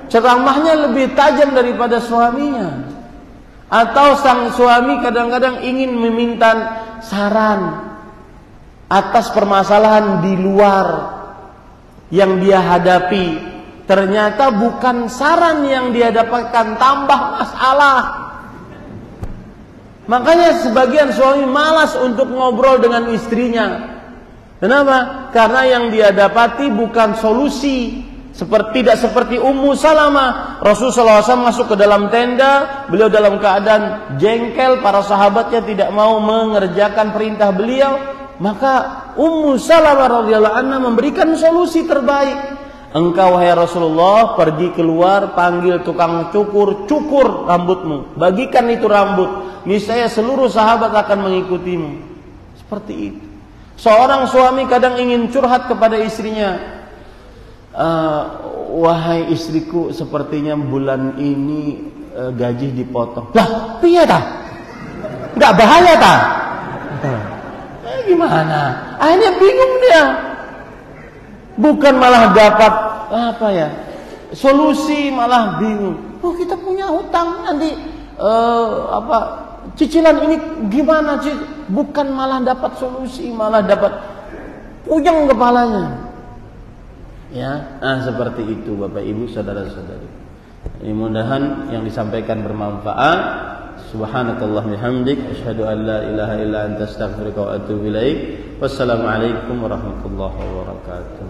Speaker 1: ceramahnya lebih tajam daripada suaminya. Atau sang suami kadang-kadang ingin meminta saran atas permasalahan di luar yang dia hadapi, ternyata bukan saran yang dia dapatkan, tambah masalah. Makanya sebagian suami malas untuk ngobrol dengan istrinya. Kenapa? Karena yang dia dapati bukan solusi. Tidak seperti Ummu Salamah. Rasulullah SAW masuk ke dalam tenda, beliau dalam keadaan jengkel, para sahabatnya tidak mau mengerjakan perintah beliau. Maka Ummu Salamah radhiyallahu anha memberikan solusi terbaik. Engkau wahai Rasulullah pergi keluar, panggil tukang cukur rambutmu, bagikan itu rambut, niscaya seluruh sahabat akan mengikutimu. Seperti itu. Seorang suami kadang ingin curhat kepada istrinya, wahai istriku, sepertinya bulan ini gaji dipotong. Lah, piye ta? Enggak bahaya ta? Gimana? Akhirnya bingung dia. Bukan malah dapat solusi, malah bingung. Oh, kita punya hutang nanti cicilan ini gimana sih? Bukan malah dapat solusi, malah dapat puyeng kepalanya. Ya, seperti itu Bapak Ibu, saudara-saudari. Mudah-mudahan yang disampaikan bermanfaat. Subhanakallah bihamdik, asyhadu an la ilaha illa anta astaghfiruka wa atubu ilaik. Wassalamualaikum warahmatullahi wabarakatuh.